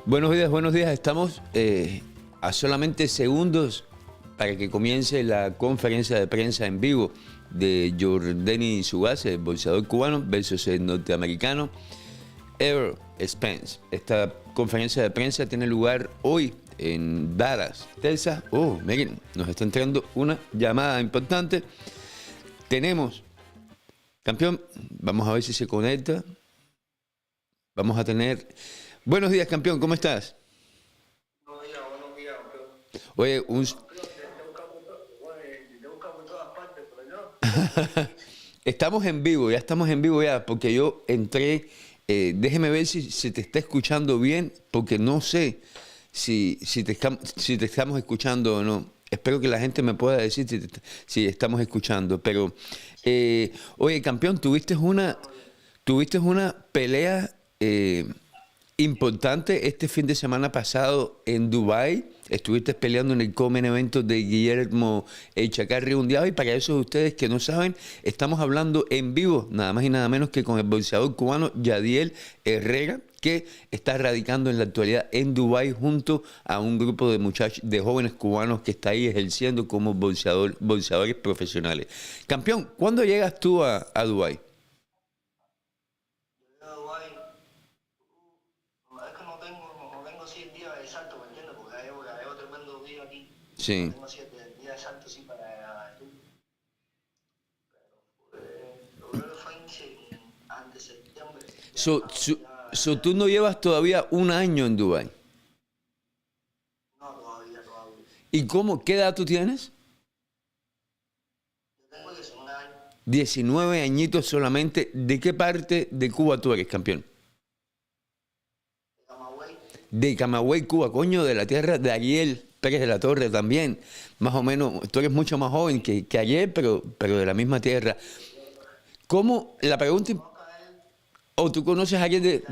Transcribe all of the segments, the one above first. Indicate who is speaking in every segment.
Speaker 1: Buenos días, buenos días. Estamos a solamente segundos para que comience la conferencia de prensa en vivo de Ugas, el boxeador cubano, versus el norteamericano Spence. Esta conferencia de prensa tiene lugar hoy en Dallas, Texas. Oh, miren, nos está entrando una llamada importante. Tenemos, campeón, vamos a ver si se conecta. Vamos a tener... Buenos días, campeón, ¿cómo estás?
Speaker 2: Buenos días, campeón.
Speaker 1: Oye,
Speaker 2: Campeón, te buscamos en todas partes, pero no.
Speaker 1: estamos en vivo, ya estamos en vivo ya, porque yo entré, déjeme ver si te está escuchando bien, porque no sé si te estamos escuchando o no. Espero que la gente me pueda decir si estamos escuchando, pero, oye, campeón, tuviste una pelea importante este fin de semana pasado en Dubái. Estuviste peleando en el Comen evento de Guillermo Chacarri Mundial, y para esos de ustedes que no saben, estamos hablando en vivo, nada más y nada menos que con el boxeador cubano Yadiel Herrera, que está radicando en la actualidad en Dubái junto a un grupo de muchachos, de jóvenes cubanos que está ahí ejerciendo como boxeadores profesionales. Campeón, ¿cuándo llegas tú a Dubái?
Speaker 2: Es que no tengo así el día exacto, ¿me entiendes? Porque llevo tremendo día aquí.
Speaker 1: Sí.
Speaker 2: No tengo así el día exacto, sí, para tú. Pero lo que fue antes de septiembre.
Speaker 1: Tú no llevas todavía un año en Dubái.
Speaker 2: No, todavía.
Speaker 1: ¿Y qué edad tú tienes?
Speaker 2: Yo tengo 19 años.
Speaker 1: 19 añitos solamente. ¿De qué parte de Cuba tú eres, campeón?
Speaker 2: De Camagüey.
Speaker 1: De Camagüey, Cuba, coño, de la tierra de Ariel Pérez de la Torre también. Más o menos, tú eres mucho más joven que Ariel, pero de la misma tierra. ¿Cómo? La pregunta... ¿O tú conoces a alguien
Speaker 2: De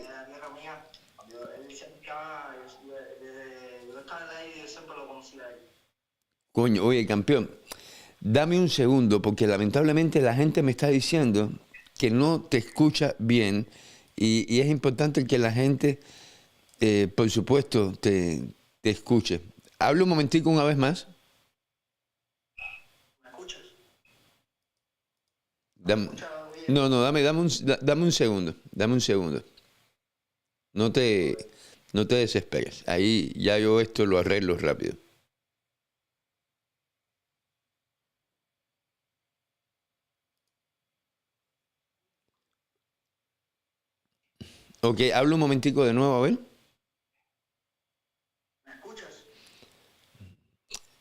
Speaker 2: la tierra mía. Él siempre estaba, yo estaba ahí, yo siempre lo conocía a él.
Speaker 1: Coño, oye, campeón, dame un segundo, porque lamentablemente la gente me está diciendo que no te escucha bien, y es importante que la gente, por supuesto, te escuche. Hablo un momentico una vez más.
Speaker 2: ¿Me escuchas?
Speaker 1: No, dame un segundo, dame un segundo. No te desesperes. Ahí ya yo esto lo arreglo rápido. Ok, hablo un momentico de nuevo, a ver.
Speaker 2: ¿Me escuchas?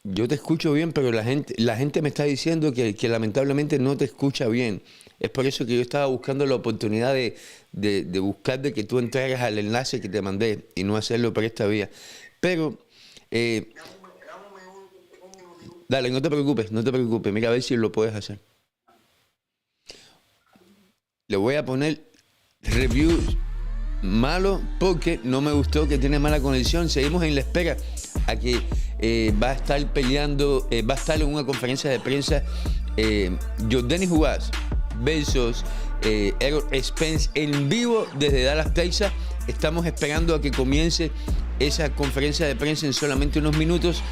Speaker 1: Yo te escucho bien, pero la gente me está diciendo que lamentablemente no te escucha bien. Es por eso que yo estaba buscando la oportunidad de buscar de que tú entraras al enlace que te mandé y no hacerlo por esta vía. Pero, dale, no te preocupes, no te preocupes. Mira a ver si lo puedes hacer. Le voy a poner reviews malo porque no me gustó, que tiene mala conexión. Seguimos en la espera a que va a estar peleando, va a estar en una conferencia de prensa Ugas versus Spence en vivo desde Dallas, Texas. Estamos esperando a que comience esa conferencia de prensa en solamente unos minutos.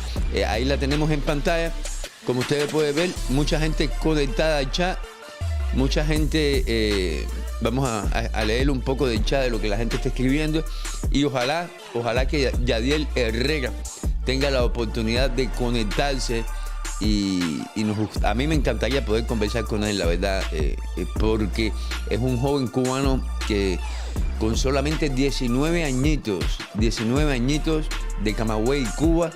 Speaker 1: Ahí la tenemos en pantalla. Como ustedes pueden ver, mucha gente conectada al chat. Mucha gente, vamos a leer un poco del chat de lo que la gente está escribiendo, y ojalá que Yadiel Herrera tenga la oportunidad de conectarse y a mí me encantaría poder conversar con él, la verdad, porque es un joven cubano que con solamente 19 añitos de Camagüey, Cuba,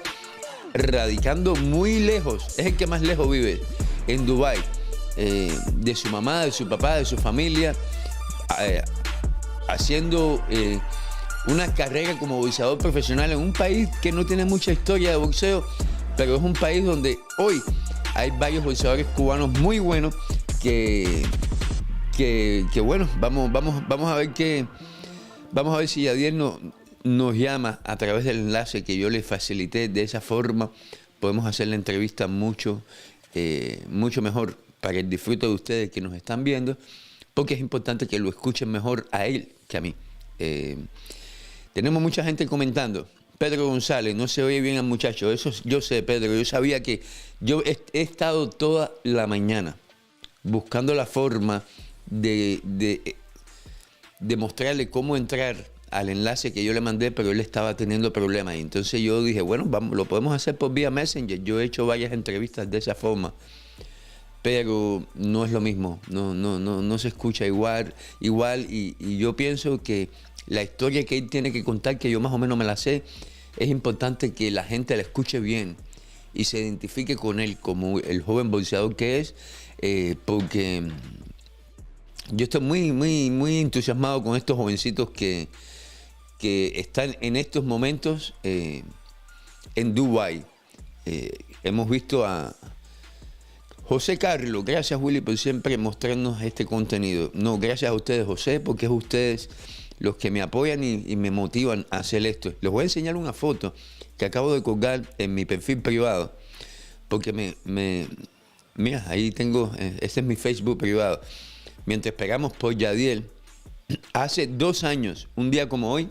Speaker 1: radicando muy lejos, es el que más lejos vive, en Dubái. De su mamá, de su papá, de su familia, haciendo una carrera como boxeador profesional en un país que no tiene mucha historia de boxeo, pero es un país donde hoy hay varios boxeadores cubanos muy buenos que bueno, vamos a ver si Yadiel nos llama a través del enlace que yo le facilité. De esa forma podemos hacer la entrevista mucho mejor para el disfrute de ustedes que nos están viendo, porque es importante que lo escuchen mejor a él que a mí. Tenemos mucha gente comentando. Pedro González, no se oye bien al muchacho. Eso yo sé, Pedro. Yo sabía que yo he estado toda la mañana buscando la forma de mostrarle cómo entrar al enlace que yo le mandé, pero él estaba teniendo problemas. Y entonces yo dije, bueno, vamos, lo podemos hacer por vía Messenger. Yo he hecho varias entrevistas de esa forma, pero no es lo mismo. No se escucha igual. Y yo pienso que la historia que él tiene que contar, que yo más o menos me la sé, es importante que la gente la escuche bien y se identifique con él como el joven boxeador que es, porque yo estoy muy entusiasmado con estos jovencitos que están en estos momentos en Dubái. Hemos visto a José Carlos. Gracias, Willy, por siempre mostrarnos este contenido. No, gracias a ustedes, José, porque es ustedes los que me apoyan y me motivan a hacer esto. Les voy a enseñar una foto que acabo de colgar en mi perfil privado, porque mira, ahí tengo, este es mi Facebook privado. Mientras esperamos por Yadiel, hace 2 años, un día como hoy,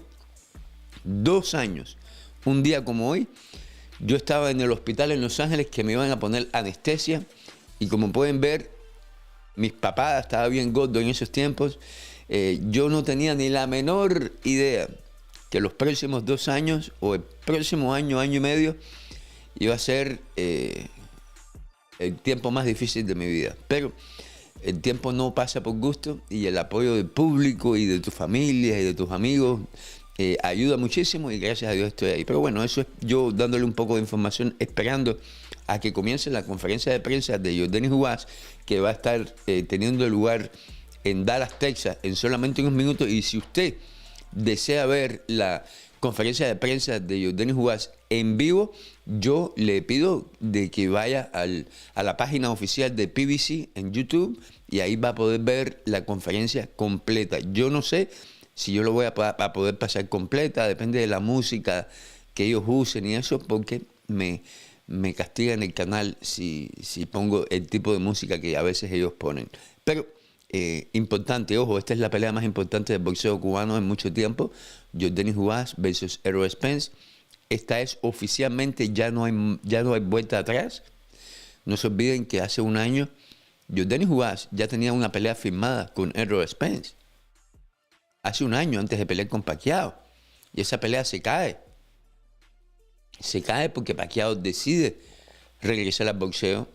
Speaker 1: 2 años, un día como hoy, yo estaba en el hospital en Los Ángeles que me iban a poner anestesia y como pueden ver, mis papás, estaba bien gordo en esos tiempos, yo no tenía ni la menor idea que los próximos 2 años o el próximo año, año y medio, iba a ser el tiempo más difícil de mi vida. Pero el tiempo no pasa por gusto y el apoyo del público y de tu familia y de tus amigos ayuda muchísimo y gracias a Dios estoy ahí. Pero bueno, eso es yo dándole un poco de información, esperando a que comience la conferencia de prensa de Ugas, que va a estar teniendo lugar en Dallas, Texas, en solamente unos minutos. Y si usted desea ver la conferencia de prensa de Ugas en vivo, yo le pido de que vaya a la página oficial de PBC en YouTube y ahí va a poder ver la conferencia completa. Yo no sé si yo lo voy a poder pasar completa, depende de la música que ellos usen y eso, porque me castigan el canal si pongo el tipo de música que a veces ellos ponen. Pero importante, ojo, esta es la pelea más importante del boxeo cubano en mucho tiempo. Ugas versus Errol Spence. Esta es oficialmente, ya no hay vuelta atrás. No se olviden que hace un año Ugas ya tenía una pelea firmada con Errol Spence. Hace un año antes de pelear con Pacquiao. Y esa pelea se cae. Se cae porque Pacquiao decide regresar al boxeo.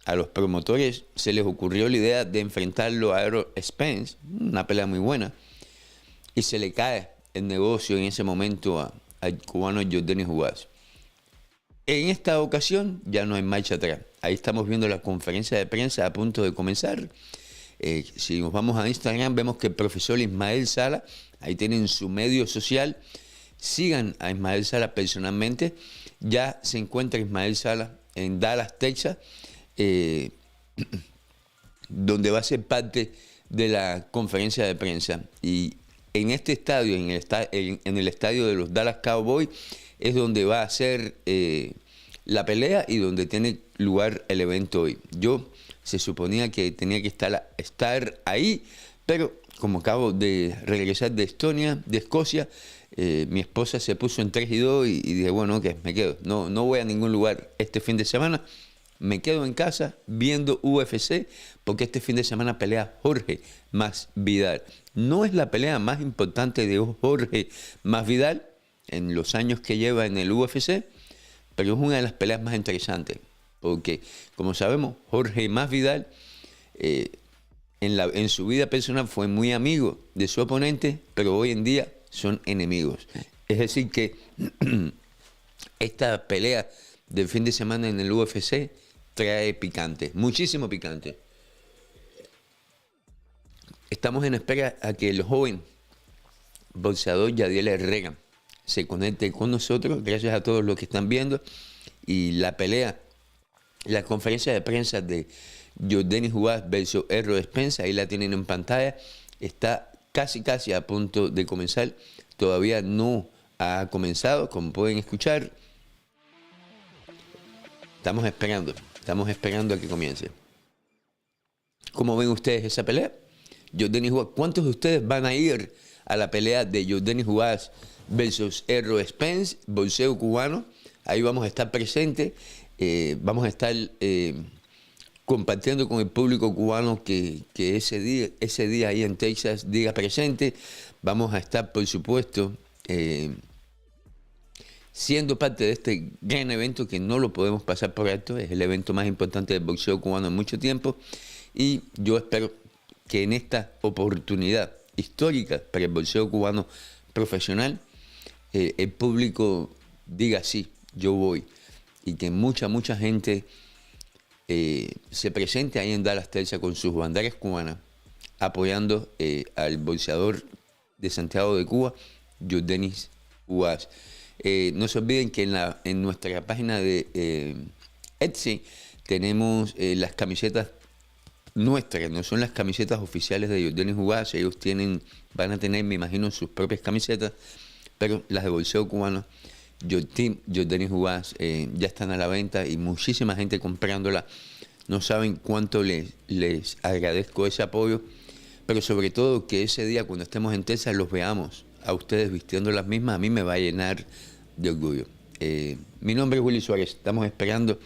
Speaker 1: A los promotores se les ocurrió la idea de enfrentarlo a Errol Spence, una pelea muy buena, y se le cae el negocio en ese momento al cubano Ugas. En esta ocasión ya no hay marcha atrás. Ahí estamos viendo la conferencia de prensa a punto de comenzar. Si nos vamos a Instagram, vemos que el profesor Ismael Sala, ahí tienen su medio social. Sigan a Ismael Sala personalmente. Ya se encuentra Ismael Sala en Dallas, Texas, donde va a ser parte de la conferencia de prensa. Y en este estadio, en el estadio de los Dallas Cowboys, es donde va a ser la pelea y donde tiene lugar el evento hoy. Yo se suponía que tenía que estar ahí, pero como acabo de regresar de Escocia, mi esposa se puso en 3-2 y dije, bueno, ok, me quedo. No voy a ningún lugar este fin de semana. Me quedo en casa viendo UFC porque este fin de semana pelea Jorge Masvidal. No es la pelea más importante de Jorge Masvidal en los años que lleva en el UFC, pero es una de las peleas más interesantes. Porque, como sabemos, Jorge Masvidal en su vida personal fue muy amigo de su oponente, pero hoy en día son enemigos. Es decir que esta pelea del fin de semana en el UFC trae picante, muchísimo picante. Estamos en espera a que el joven boxeador Yadiel Herrera se conecte con nosotros. Gracias a todos los que están viendo. Y la pelea, la conferencia de prensa de Ugas versus Errol Spence, ahí la tienen en pantalla. Está casi a punto de comenzar. Todavía no ha comenzado, como pueden escuchar. Estamos esperando a que comience. ¿Cómo ven ustedes esa pelea? Yordenis Ugas. ¿Cuántos de ustedes van a ir a la pelea de Yordenis Ugas versus Errol Spence, boxeo cubano? Ahí vamos a estar presentes, vamos a estar compartiendo con el público cubano que ese día ahí en Texas diga presente. Vamos a estar, por supuesto, siendo parte de este gran evento que no lo podemos pasar por alto. Es el evento más importante del boxeo cubano en mucho tiempo, y yo espero que en esta oportunidad histórica para el boxeo cubano profesional, el público diga sí, yo voy, y que mucha gente se presente ahí en Dallas, Texas, con sus banderas cubanas, apoyando al boxeador de Santiago de Cuba, Yordenis Ugas. No se olviden que en nuestra página de Etsy tenemos las camisetas nuestras, no son las camisetas oficiales de Yordenis Ugas. Ellos van a tener, me imagino, sus propias camisetas, pero las de boxeo cubano, Yordenis Ugas, ya están a la venta y muchísima gente comprándola. No saben cuánto les agradezco ese apoyo, pero sobre todo que ese día, cuando estemos en Texas, los veamos a ustedes vistiendo las mismas. A mí me va a llenar de orgullo. Mi nombre es Willy Suárez. Estamos esperando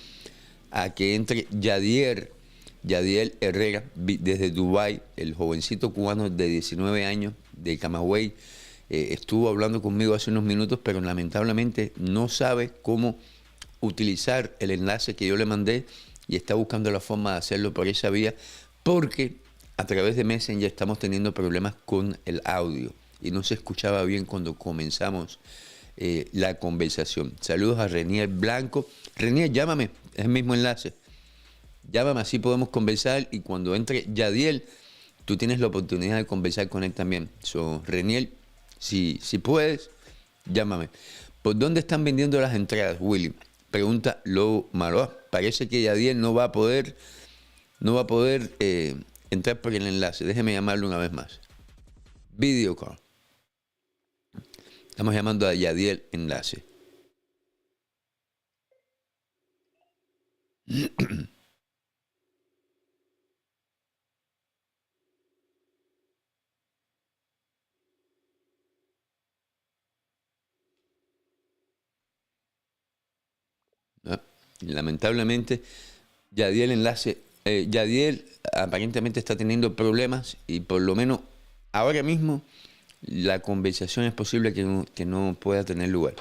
Speaker 1: a que entre Yadiel Herrera desde Dubái, el jovencito cubano de 19 años de Camagüey. Estuvo hablando conmigo hace unos minutos, pero lamentablemente no sabe cómo utilizar el enlace que yo le mandé y está buscando la forma de hacerlo por esa vía, porque a través de Messenger estamos teniendo problemas con el audio y no se escuchaba bien cuando comenzamos la conversación. Saludos a Renier Blanco. Renier, llámame, es el mismo enlace. Llámame, así podemos conversar, y cuando entre Yadiel, tú tienes la oportunidad de conversar con él también. Renier, si puedes, llámame. ¿Por dónde están vendiendo las entradas, Willy? Pregunta Lobo Maloa. Parece que Yadiel no va a poder entrar por el enlace. Déjeme llamarlo una vez más. Video call. Estamos llamando a Yadiel enlace. ¿No? Lamentablemente, Yadiel aparentemente está teniendo problemas, y por lo menos ahora mismo la conversación es posible que no pueda tener lugar.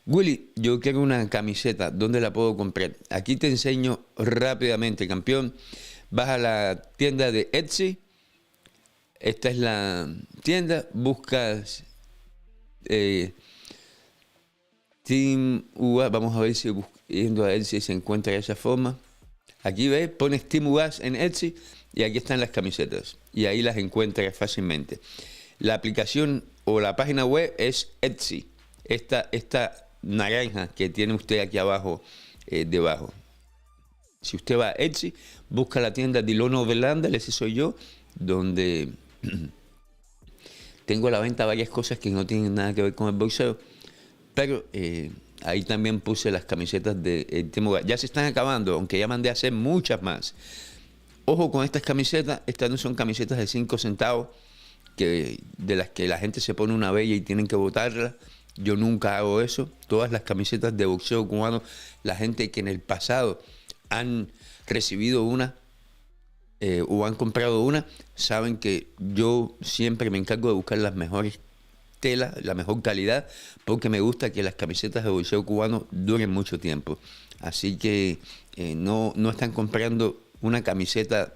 Speaker 1: Willy, yo quiero una camiseta. ¿Dónde la puedo comprar? Aquí te enseño rápidamente, campeón. Vas a la tienda de Etsy. Esta es la tienda. Buscas Team Ugas. Vamos a ver si yendo a Etsy se encuentra de esa forma. Aquí ves, pones Team Ugas en Etsy y aquí están las camisetas. Y ahí las encuentras fácilmente. La aplicación o la página web es Etsy. Esta naranja que tiene usted aquí abajo, debajo. Si usted va a Etsy, busca la tienda Dilono Overlander, ese soy yo, donde tengo a la venta varias cosas que no tienen nada que ver con el boxeo, pero ahí también puse las camisetas de Team Ugas. Ya se están acabando, aunque ya mandé a hacer muchas más. Ojo con estas camisetas. Estas no son camisetas de 5 centavos, de las que la gente se pone una bella y tienen que botarla. Yo nunca hago eso. Todas las camisetas de boxeo cubano, la gente que en el pasado han recibido una o han comprado una, saben que yo siempre me encargo de buscar las mejores telas, la mejor calidad, porque me gusta que las camisetas de boxeo cubano duren mucho tiempo. Así que no están comprando una camiseta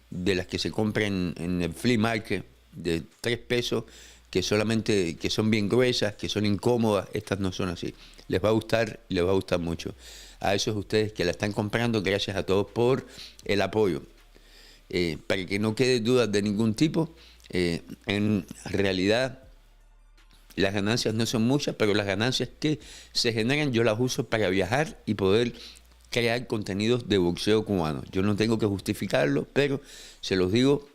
Speaker 1: de las que se compran en el flea market de 3 pesos, que son bien gruesas, que son incómodas. Estas no son así. Les va a gustar y les va a gustar mucho. A esos ustedes que la están comprando, gracias a todos por el apoyo. Para que no quede dudas de ningún tipo, en realidad las ganancias no son muchas, pero las ganancias que se generan yo las uso para viajar y poder crear contenidos de boxeo cubano. Yo no tengo que justificarlo, pero se los digo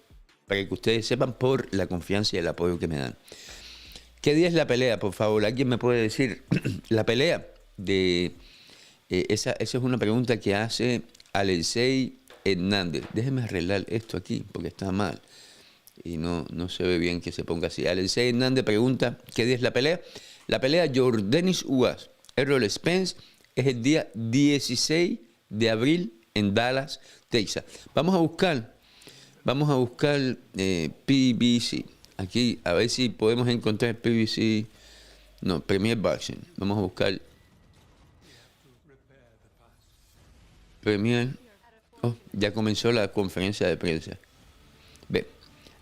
Speaker 1: para que ustedes sepan por la confianza y el apoyo que me dan. ¿Qué día es la pelea, por favor? ¿Alguien me puede decir? La pelea de... esa es una pregunta que hace Alexei Hernández. Déjeme arreglar esto aquí, porque está mal. y no se ve bien que se ponga así. Alexei Hernández pregunta, ¿qué día es la pelea? La pelea Jordanis Ugas, Errol Spence, es el día 16 de abril en Dallas, Texas. Vamos a buscar PBC. Aquí, a ver si podemos encontrar PBC. No, Premier Boxing. Vamos a buscar Premier. Oh, ya comenzó la conferencia de prensa. Ve,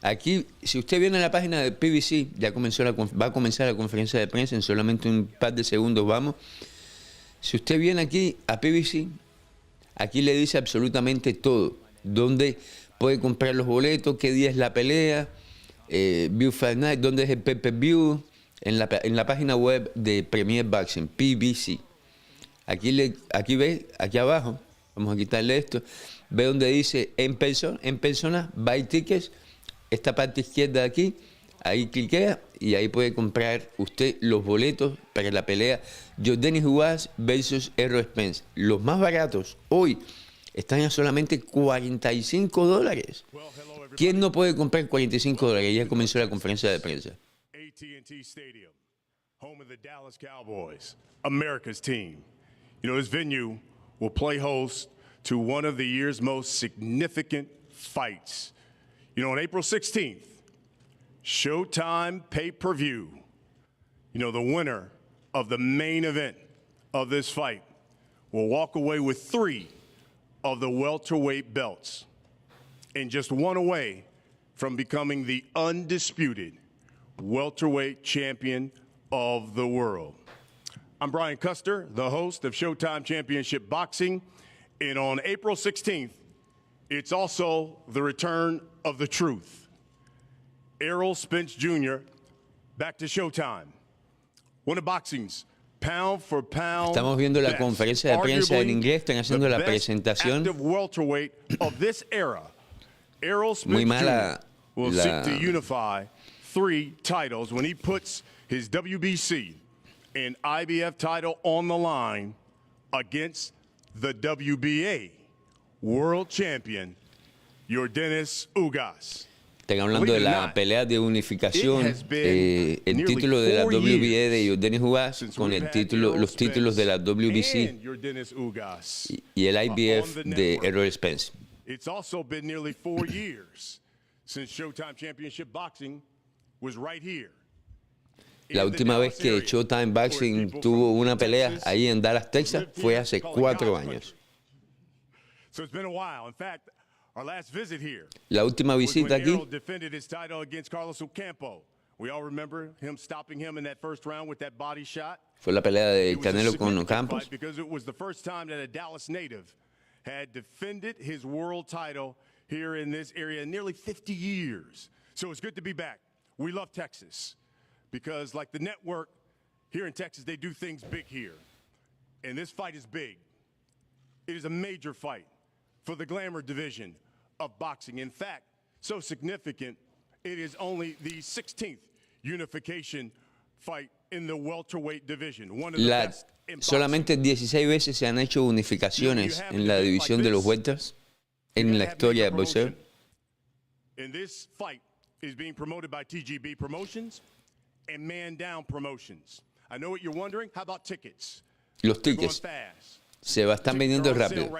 Speaker 1: aquí, si usted viene a la página de PBC, va a comenzar la conferencia de prensa en solamente un par de segundos, vamos. Si usted viene aquí a PBC, aquí le dice absolutamente todo. Dónde puede comprar los boletos, qué día es la pelea, View Fight Night, dónde es el pay-per-view, en la página web de Premier Boxing, PBC. Aquí ve, aquí abajo, vamos a quitarle esto, ve donde dice en persona, buy tickets, esta parte izquierda de aquí, ahí cliquea y ahí puede comprar usted los boletos para la pelea Jordanis Ugas versus Errol Spence. Los más baratos hoy están a solamente $45. ¿Quién no puede comprar $45? Ya comenzó la conferencia de prensa.
Speaker 3: AT&T Stadium, home of the Dallas Cowboys, America's team. You know, this venue will play host to one of the year's most significant fights. You know, on April 16th, Showtime pay-per-view, you know, the winner of the main event of this fight will walk away with 3 of the welterweight belts and just one away from becoming the undisputed welterweight champion of the world. I'm Brian Custer, the host of Showtime Championship Boxing, and on April 16th, it's also the return of the truth. Errol Spence Jr. back to Showtime. One of boxing's pound for pound.
Speaker 1: Estamos viendo la
Speaker 3: best,
Speaker 1: conferencia de prensa en inglés, están haciendo la presentación.
Speaker 3: Active welterweight of this era. Errol Spence
Speaker 1: Muy mala
Speaker 3: Jr. will seek to unify 3 titles when he puts his WBC and IBF title on the line against the WBA world champion, Jordanis Ugas.
Speaker 1: Están hablando de la pelea de unificación, el título de la WBA de Jordanis Ugas con los títulos de la WBC y el IBF de Errol Spence.
Speaker 3: It's also been nearly 4 years since Showtime Championship Boxing was right here.
Speaker 1: La última vez que Showtime Boxing tuvo una pelea ahí en Dallas, Texas, fue hace 4 años.
Speaker 3: So it's been a while. In fact, our last visit here
Speaker 1: La última visita aquí
Speaker 3: defended his title against Carlos Ocampo. We all remember him stopping him in that first round with that body shot.
Speaker 1: fue la pelea de Canelo con Ocampo.
Speaker 3: Because it was the first time that a Dallas native had defended his world title here in this area in nearly 50 years. So it's good to be back. We love Texas because, like the network here in Texas, they do things big here. And this fight is big. It is a major fight for the glamour division of boxing. In fact, so significant, it is only the 16th unification fight in the welterweight division. One of the best in boxing.
Speaker 1: Solamente 16 veces se han hecho unificaciones en la división de los welters en la historia del boxeo.
Speaker 3: And this fight is being promoted by TGB Promotions and Man Down Promotions. I know what you're wondering. How about tickets?
Speaker 1: Los tickets se están vendiendo rápido.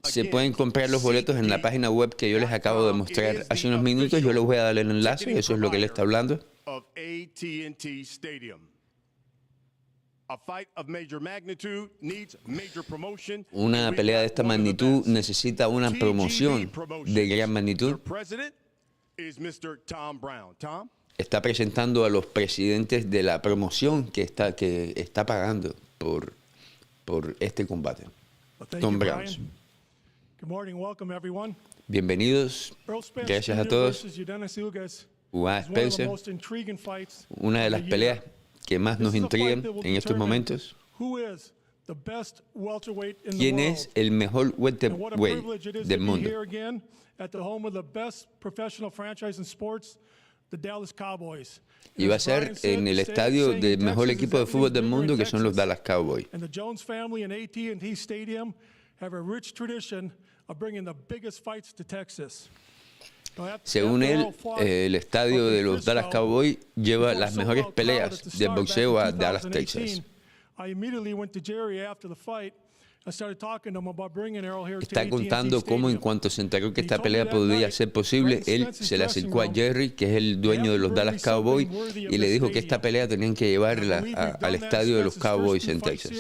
Speaker 1: Se pueden comprar los boletos en la página web que yo les acabo de mostrar hace unos minutos. Yo les voy a dar el enlace, eso es lo que él está hablando. Una pelea de esta magnitud necesita una promoción de gran magnitud. Está presentando a los presidentes de la promoción que está pagando por este combate. Tom Brown. Bienvenidos. Gracias a todos. Ugas Spencer, una de las peleas que más nos intrigan en estos momentos. ¿Quién es el mejor welterweight del mundo? Y va a ser en el estadio del mejor equipo de fútbol del mundo, que son los Dallas Cowboys.
Speaker 4: of bringing the biggest fights to Texas.
Speaker 1: Según él, el estadio de los Dallas Cowboys lleva las mejores peleas del boxeo a Dallas, Texas. Está contando cómo en cuanto se enteró que esta pelea podía ser posible, él se le acercó a Jerry, que es el dueño de los Dallas Cowboys, y le dijo que esta pelea tenían que llevarla al estadio de los Cowboys en Texas.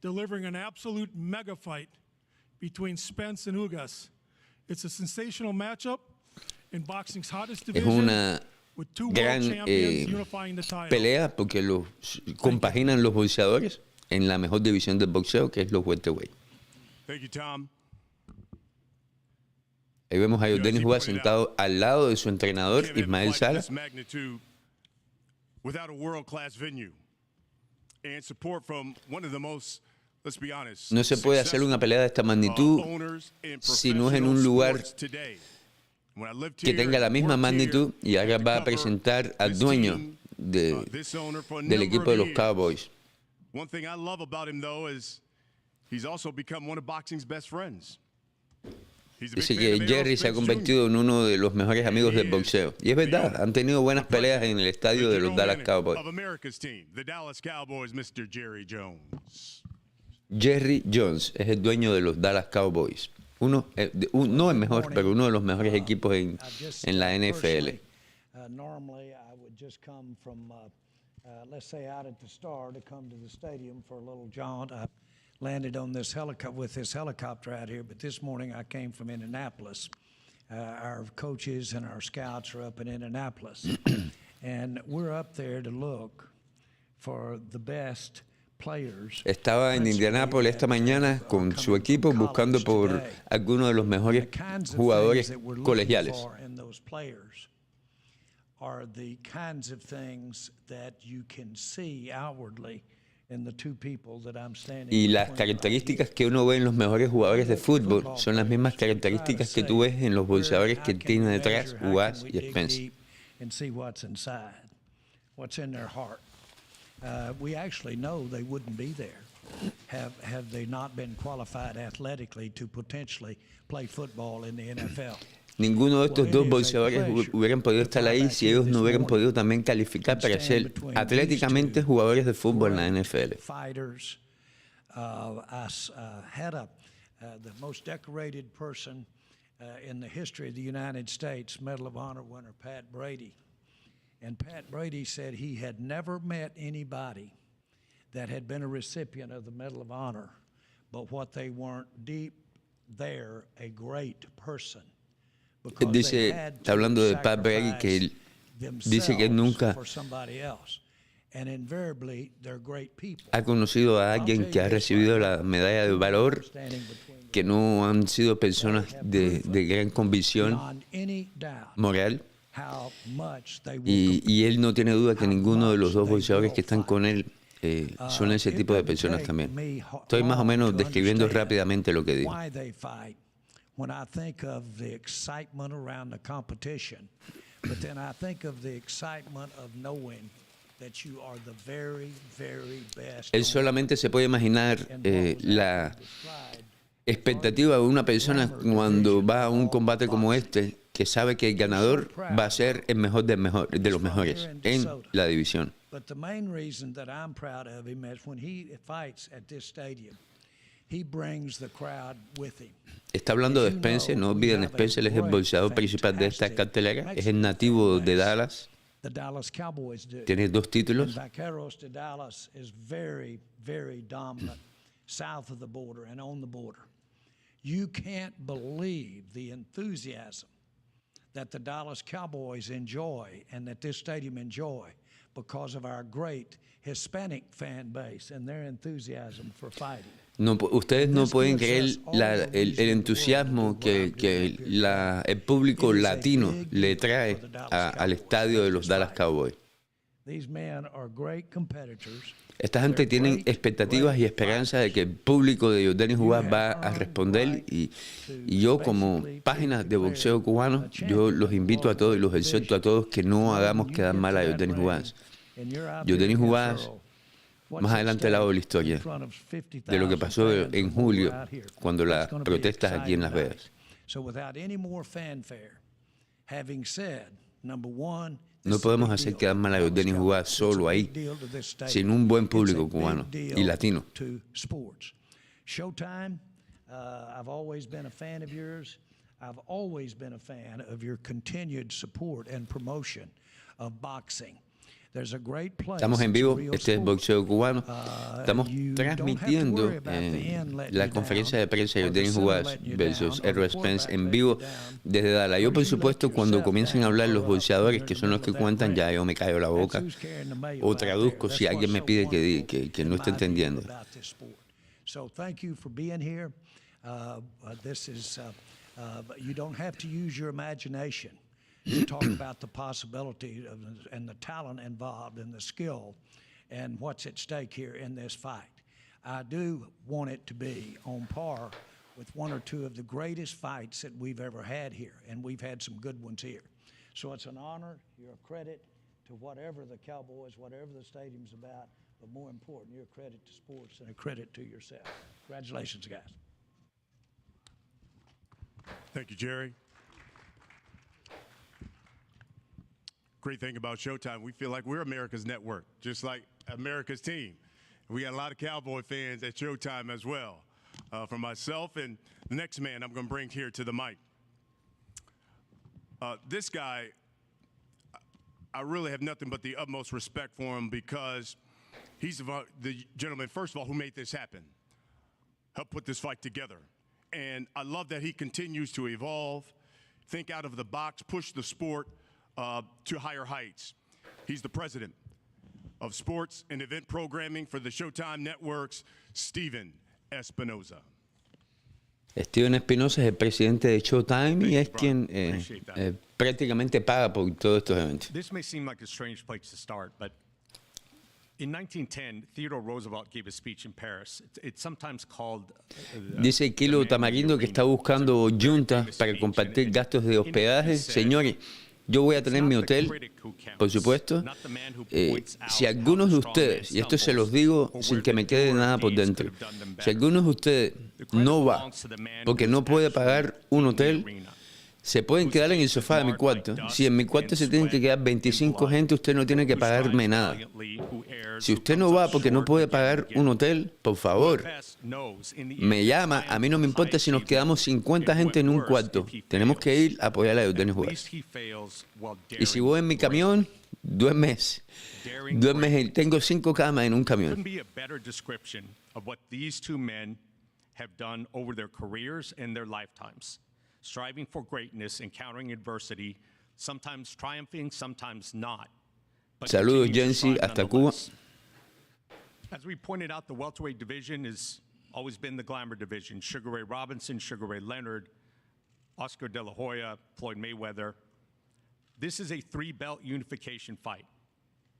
Speaker 4: Delivering an absolute mega fight between Spence and Ugas. It's a sensational matchup in boxing's hottest
Speaker 1: Es
Speaker 4: division.
Speaker 1: una gran pelea porque los compaginan los boxeadores en la mejor división del boxeo, que es los welterweight.
Speaker 3: Thank you, Tom.
Speaker 1: Ahí vemos a Yordenis Ugas sentado al lado de su entrenador, Ismael Sala.
Speaker 3: Without a world-class venue and support from one of the most, let's be honest,
Speaker 1: no se puede hacer una pelea de esta magnitud si no es en un lugar que tenga la misma magnitud, y ahora va a presentar al dueño del equipo de los Cowboys.
Speaker 3: One thing I love about him, though, is he's also become one of boxing's best friends.
Speaker 1: Dice que Jerry se ha convertido en uno de los mejores amigos del boxeo. Y es verdad, han tenido buenas peleas en el estadio de los Dallas Cowboys. Jerry Jones es el dueño de los Dallas Cowboys. No el mejor, pero uno de los mejores equipos en la NFL.
Speaker 5: Normally I would just come from, let's say, out at the Star to come to the stadium for a little jaunt. I landed on this helicopter out here, but this morning I came from Indianapolis. Our coaches and our scouts are up in Indianapolis, and we're up there to look for the best players.
Speaker 1: Estaba en Indianápolis esta mañana con su equipo buscando por algunos de los mejores jugadores colegiales.
Speaker 5: Are the kinds of things that you can see outwardly in the two people that I'm standing.
Speaker 1: Y las características que uno ve en los mejores jugadores de fútbol son las mismas características que tú ves en los boxeadores que tiene detrás Ugas y Spence.
Speaker 5: And see what's inside, what's in their heart. We actually know they wouldn't be there have they not been qualified athletically to potentially play football in the NFL.
Speaker 1: Ninguno de estos dos boxeadores hubieran podido estar ahí si ellos no hubieran podido también calificar para ser atléticamente jugadores de fútbol en la NFL.
Speaker 5: Fighters, had the most decorated person in the history of the United States, Medal of Honor winner Pat Brady. And Pat Brady said he had never met anybody that had been a recipient of the Medal of Honor, but what they weren't deep there, a great person.
Speaker 1: Dice, está hablando de Pat Brady, que él dice que nunca ha conocido a alguien que ha recibido la medalla de valor, que no han sido personas de gran convicción moral. Y él no tiene duda que ninguno de los dos boxeadores que están con él son ese tipo de personas también. Estoy más o menos describiendo rápidamente lo que digo.
Speaker 5: When I think of the excitement around the competition, but then I think of the excitement of knowing that you are the very, very best.
Speaker 1: Él solamente se puede imaginar la expectativa de una persona cuando va a un combate como este, que sabe que el ganador va a ser el mejor de los mejores en la división.
Speaker 5: But the main reason that I'm proud of him is when he fights at this stadium, he brings the crowd with him.
Speaker 1: Está hablando de Spence, no olviden, Spence es el boxeador principal de esta cartelera, es el nativo de Dallas, tiene 2 títulos.
Speaker 5: Vaqueros de Dallas is very, very dominant south of the border and on the border. You can't believe the enthusiasm that the Dallas Cowboys enjoy and that this stadium enjoy because of our great Hispanic fan base and their enthusiasm for fighting.
Speaker 1: No, ustedes no pueden creer el entusiasmo que el público latino le trae al estadio de los Dallas Cowboys. Esta gente tiene expectativas y esperanzas de que el público de Yordenis Ugas va a responder, y yo, como página de boxeo cubano, yo los invito a todos y los exhorto a todos que no hagamos quedar mal a Yordenis Ugas. Yordenis Ugas
Speaker 5: What's
Speaker 1: más
Speaker 5: at
Speaker 1: adelante al lado de la
Speaker 5: stake
Speaker 1: historia
Speaker 5: in front of
Speaker 1: de lo que
Speaker 5: 50,000
Speaker 1: pasó
Speaker 5: fans
Speaker 1: en
Speaker 5: or more
Speaker 1: julio,
Speaker 5: out here?
Speaker 1: cuando las
Speaker 5: It's gonna be an
Speaker 1: protestas aquí en Las
Speaker 5: exciting
Speaker 1: Vegas.
Speaker 5: night. So without any more fanfare, having said, number one,
Speaker 1: No
Speaker 5: this is a
Speaker 1: podemos
Speaker 5: big
Speaker 1: hacer
Speaker 5: deal
Speaker 1: quedar
Speaker 5: to
Speaker 1: mal a
Speaker 5: Dallas
Speaker 1: Denis
Speaker 5: Cowboys.
Speaker 1: Ugas
Speaker 5: It's a
Speaker 1: solo ahí,
Speaker 5: big deal to this
Speaker 1: sin
Speaker 5: stadium.
Speaker 1: un buen
Speaker 5: It's a
Speaker 1: público
Speaker 5: big
Speaker 1: cubano
Speaker 5: deal
Speaker 1: y latino.
Speaker 5: to sports. Showtime, I've always been a fan of yours. I've always been a fan of your continued support and promotion of boxing. There's a great place.
Speaker 1: Estamos en
Speaker 5: It's a
Speaker 1: vivo,
Speaker 5: real
Speaker 1: este es
Speaker 5: sport.
Speaker 1: boxeo cubano. Estamos
Speaker 5: You don't have to
Speaker 1: transmitiendo
Speaker 5: worry about the end letting
Speaker 1: la
Speaker 5: you
Speaker 1: conferencia
Speaker 5: down,
Speaker 1: de prensa de
Speaker 5: or the
Speaker 1: Denis
Speaker 5: center
Speaker 1: Ugas
Speaker 5: letting you
Speaker 1: versus
Speaker 5: down, or the
Speaker 1: Errol Spence
Speaker 5: quarterback
Speaker 1: en
Speaker 5: letting
Speaker 1: vivo
Speaker 5: you down,
Speaker 1: desde Dallas. Yo,
Speaker 5: or
Speaker 1: por
Speaker 5: you
Speaker 1: supuesto,
Speaker 5: let
Speaker 1: cuando
Speaker 5: yourself
Speaker 1: comiencen a
Speaker 5: down,
Speaker 1: hablar los
Speaker 5: grow up,
Speaker 1: boxeadores,
Speaker 5: when
Speaker 1: que
Speaker 5: you're
Speaker 1: son
Speaker 5: in
Speaker 1: los
Speaker 5: the
Speaker 1: que
Speaker 5: middle of
Speaker 1: cuentan,
Speaker 5: that
Speaker 1: ya
Speaker 5: ring.
Speaker 1: yo me callo la
Speaker 5: That's
Speaker 1: boca
Speaker 5: who's carrying the mail
Speaker 1: o
Speaker 5: out there.
Speaker 1: traduzco
Speaker 5: That's
Speaker 1: si alguien
Speaker 5: what's
Speaker 1: me
Speaker 5: so
Speaker 1: pide
Speaker 5: wonderful
Speaker 1: que no
Speaker 5: in
Speaker 1: esté
Speaker 5: my view
Speaker 1: entendiendo.
Speaker 5: about this sport. So thank you for being here. This is, you don't have to use your imagination to talk about the possibility of, and the talent involved and the skill and what's at stake here in this fight. I do want it to be on par with one or two of the greatest fights that we've ever had here, and we've had some good ones here. So it's an honor. You're a credit to whatever the Cowboys, whatever the stadium's about, but more important, you're a credit to sports and a credit to yourself. Congratulations, guys.
Speaker 3: Thank you, Jerry. Great thing about Showtime, we feel like we're America's network, just like America's team. We got a lot of Cowboy fans at Showtime as well. For myself and the next man I'm going to bring here to the mic. This guy, I really have nothing but the utmost respect for him because he's the gentleman, first of all, who made this happen, helped put this fight together. And I love that he continues to evolve, think out of the box, push the sport to higher heights. He's the president of sports and event programming for the Showtime Networks, Steven Espinoza.
Speaker 1: Steven Espinoza es el presidente de Showtime y es quien prácticamente paga por todos estos eventos.
Speaker 6: This may seem like a strange place to start, but in 1910, Theodore Roosevelt gave a speech in Paris. It's sometimes called
Speaker 1: Dice Kilo Tamarindo que está buscando juntas para compartir gastos de hospedaje. Señores, yo voy a tener mi hotel, por supuesto. Si algunos de ustedes, y esto se los digo sin que me quede nada por dentro, si algunos de ustedes no va porque no puede pagar un hotel, se pueden quedar en el sofá de mi cuarto. Si en mi cuarto se tienen que quedar 25 gente, usted no tiene que pagarme nada. Si usted no va porque no puede pagar un hotel, por favor, me llama. A mí no me importa si nos quedamos 50 gente en un cuarto. Tenemos que ir a apoyar a Denis Ugas. Y si voy en mi camión, duermes. Tengo 5 camas en un camión.
Speaker 6: Striving for greatness, encountering adversity, sometimes triumphing, sometimes not.
Speaker 1: Saludos, Jensi, hasta Cuba.
Speaker 6: As we pointed out, the welterweight division has always been the glamour division. Sugar Ray Robinson, Sugar Ray Leonard, Oscar De La Hoya, Floyd Mayweather. This is a 3-belt unification fight.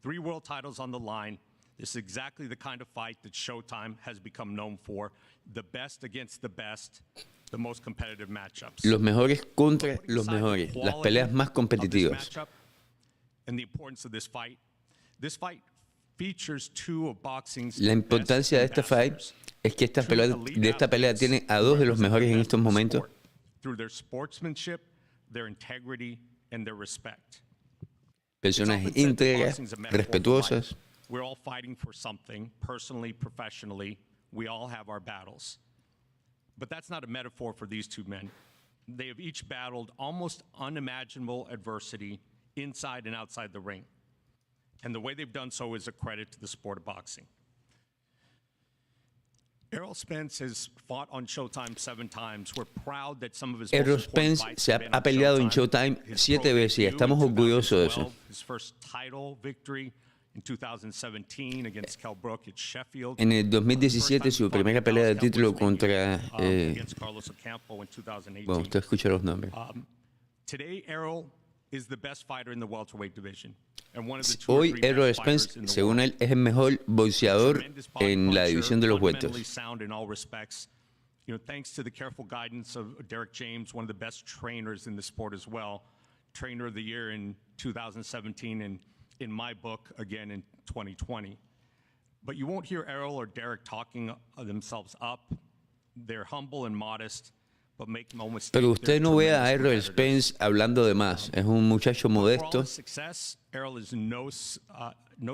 Speaker 6: 3 world titles on the line. This is exactly the kind of fight that Showtime has become known for. The best against the best. The most competitive matchups.
Speaker 1: Los mejores contra los mejores, las peleas más competitivas.
Speaker 6: And the importance of this fight. This fight features 2 of boxing's
Speaker 1: La importancia de esta fight es que esta pelea tiene a 2 de los mejores en estos momentos.
Speaker 6: Through their sportsmanship, their integrity, and their respect.
Speaker 1: Personas íntegras, respetuosas.
Speaker 6: We're all fighting for something, personally, professionally. We all have our battles. But that's not a metaphor for these 2 men. They have each battled almost unimaginable adversity inside and outside the ring. And the way they've done so is a credit to the sport of boxing. Errol Spence has fought on Showtime 7 times. We're proud that some of his
Speaker 1: Errol Spence se ha peleado en Showtime 7 veces y estamos orgullosos de eso.
Speaker 6: His first title victory in 2017 against Kell Brook at Sheffield.
Speaker 1: En el 2017 su primera pelea de título contra
Speaker 6: against Carlos Ocampo in 2018.
Speaker 1: Bueno, usted escucha los nombres.
Speaker 6: Today Errol is the best fighter in the welterweight division. And one of the 2 or
Speaker 1: Hoy
Speaker 6: 3
Speaker 1: Errol
Speaker 6: best fighters
Speaker 1: Spence,
Speaker 6: in the
Speaker 1: según
Speaker 6: world.
Speaker 1: él, es el mejor boxeador
Speaker 6: Tremendous
Speaker 1: en la
Speaker 6: puncher,
Speaker 1: división de los
Speaker 6: fundamentally
Speaker 1: welters.
Speaker 6: sound in all respects. You know, thanks to the careful guidance of Derek James, one of the best trainers in the sport as well. Trainer of the Year in 2017 and in my book again in 2020. But you won't hear Errol or Derek talking themselves up. They're humble and modest, but make no mistake.
Speaker 1: Pero usted no ve a Errol
Speaker 6: tremendous competitors.
Speaker 1: Spence hablando de más. Es un muchacho
Speaker 6: For all
Speaker 1: modesto.
Speaker 6: his success, Errol is no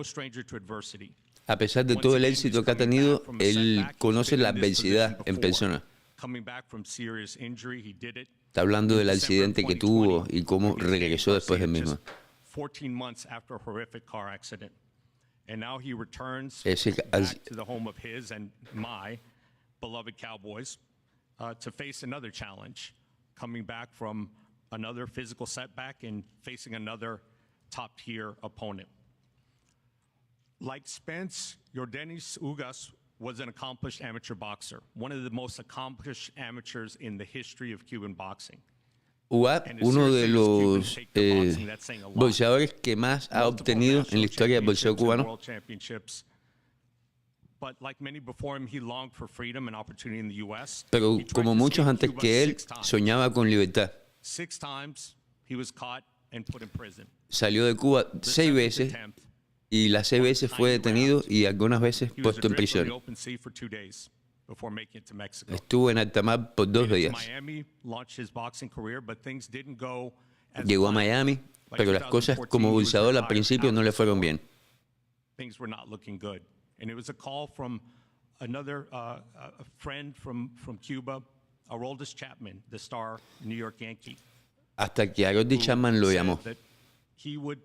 Speaker 6: stranger to adversity.
Speaker 1: A pesar de todo el éxito que ha tenido, él conoce la adversidad en persona.
Speaker 6: Coming back from serious injury, he did it.
Speaker 1: Está hablando del
Speaker 6: In December
Speaker 1: accidente que
Speaker 6: 2020,
Speaker 1: tuvo y cómo
Speaker 6: against
Speaker 1: regresó después del
Speaker 6: Garcia,
Speaker 1: mismo.
Speaker 6: just 14 months after a horrific car accident. And now he returns
Speaker 1: Ese-
Speaker 6: back to the home of his and my beloved Cowboys to face another challenge, coming back from another physical setback and facing another top-tier opponent. Like Spence, Yordenis Ugas was an accomplished amateur boxer, one of the most accomplished amateurs in the history of Cuban boxing.
Speaker 1: Ugas, uno de los boxeadores que más ha obtenido en la historia del boxeo cubano.
Speaker 6: World championships. But like many before him, he longed for freedom and opportunity in the US.
Speaker 1: Pero
Speaker 6: He tried
Speaker 1: como
Speaker 6: to
Speaker 1: muchos
Speaker 6: escape
Speaker 1: antes
Speaker 6: Cuba
Speaker 1: que él,
Speaker 6: 6 times.
Speaker 1: soñaba con libertad.
Speaker 6: 6 times he was caught and put in prison.
Speaker 1: Salió de Cuba
Speaker 6: The
Speaker 1: 6
Speaker 6: seventh
Speaker 1: veces
Speaker 6: attempt,
Speaker 1: y las 6 veces fue detenido y algunas veces
Speaker 6: he was
Speaker 1: puesto en
Speaker 6: adrift on the
Speaker 1: prisión.
Speaker 6: open sea for 2 days before making it to Mexico.
Speaker 1: Estuvo en alta mar por 2
Speaker 6: Made it to
Speaker 1: días.
Speaker 6: Miami, launched his boxing career, but things didn't go as
Speaker 1: Llegó a
Speaker 6: planned.
Speaker 1: Miami,
Speaker 6: By
Speaker 1: pero las cosas
Speaker 6: 2014,
Speaker 1: como
Speaker 6: he was
Speaker 1: boxeador al
Speaker 6: retired
Speaker 1: principio no
Speaker 6: out
Speaker 1: le
Speaker 6: of
Speaker 1: fueron
Speaker 6: sport.
Speaker 1: bien.
Speaker 6: Things were not looking good. And it was a call from another a friend from Cuba, Aroldis Chapman, the star New York Yankee.
Speaker 1: Hasta que Harold Chapman lo
Speaker 6: said
Speaker 1: llamó.
Speaker 6: that he would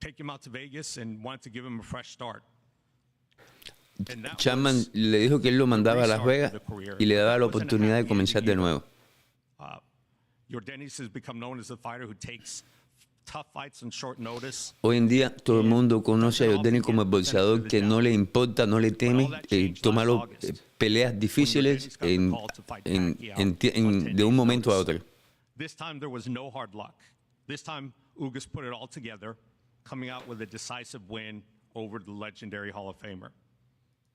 Speaker 6: take him out to Vegas and wanted to give him a fresh start. And that
Speaker 1: Chapman
Speaker 6: was
Speaker 1: le dijo que él lo mandaba a Las
Speaker 6: restart
Speaker 1: Vegas
Speaker 6: of the career.
Speaker 1: y le daba la
Speaker 6: It wasn't a
Speaker 1: oportunidad de
Speaker 6: happy
Speaker 1: comenzar
Speaker 6: ending
Speaker 1: de
Speaker 6: either.
Speaker 1: nuevo.
Speaker 6: Yordenis has become known as a fighter who takes tough fights on short notice.
Speaker 1: Hoy en día todo el mundo conoce a Yordenis como el boxeador que no le importa, no le teme, toma peleas difíciles de un momento a otro.
Speaker 6: This time there was no hard luck. This time Ugas put it all together, coming out with a decisive win over the legendary Hall of Famer.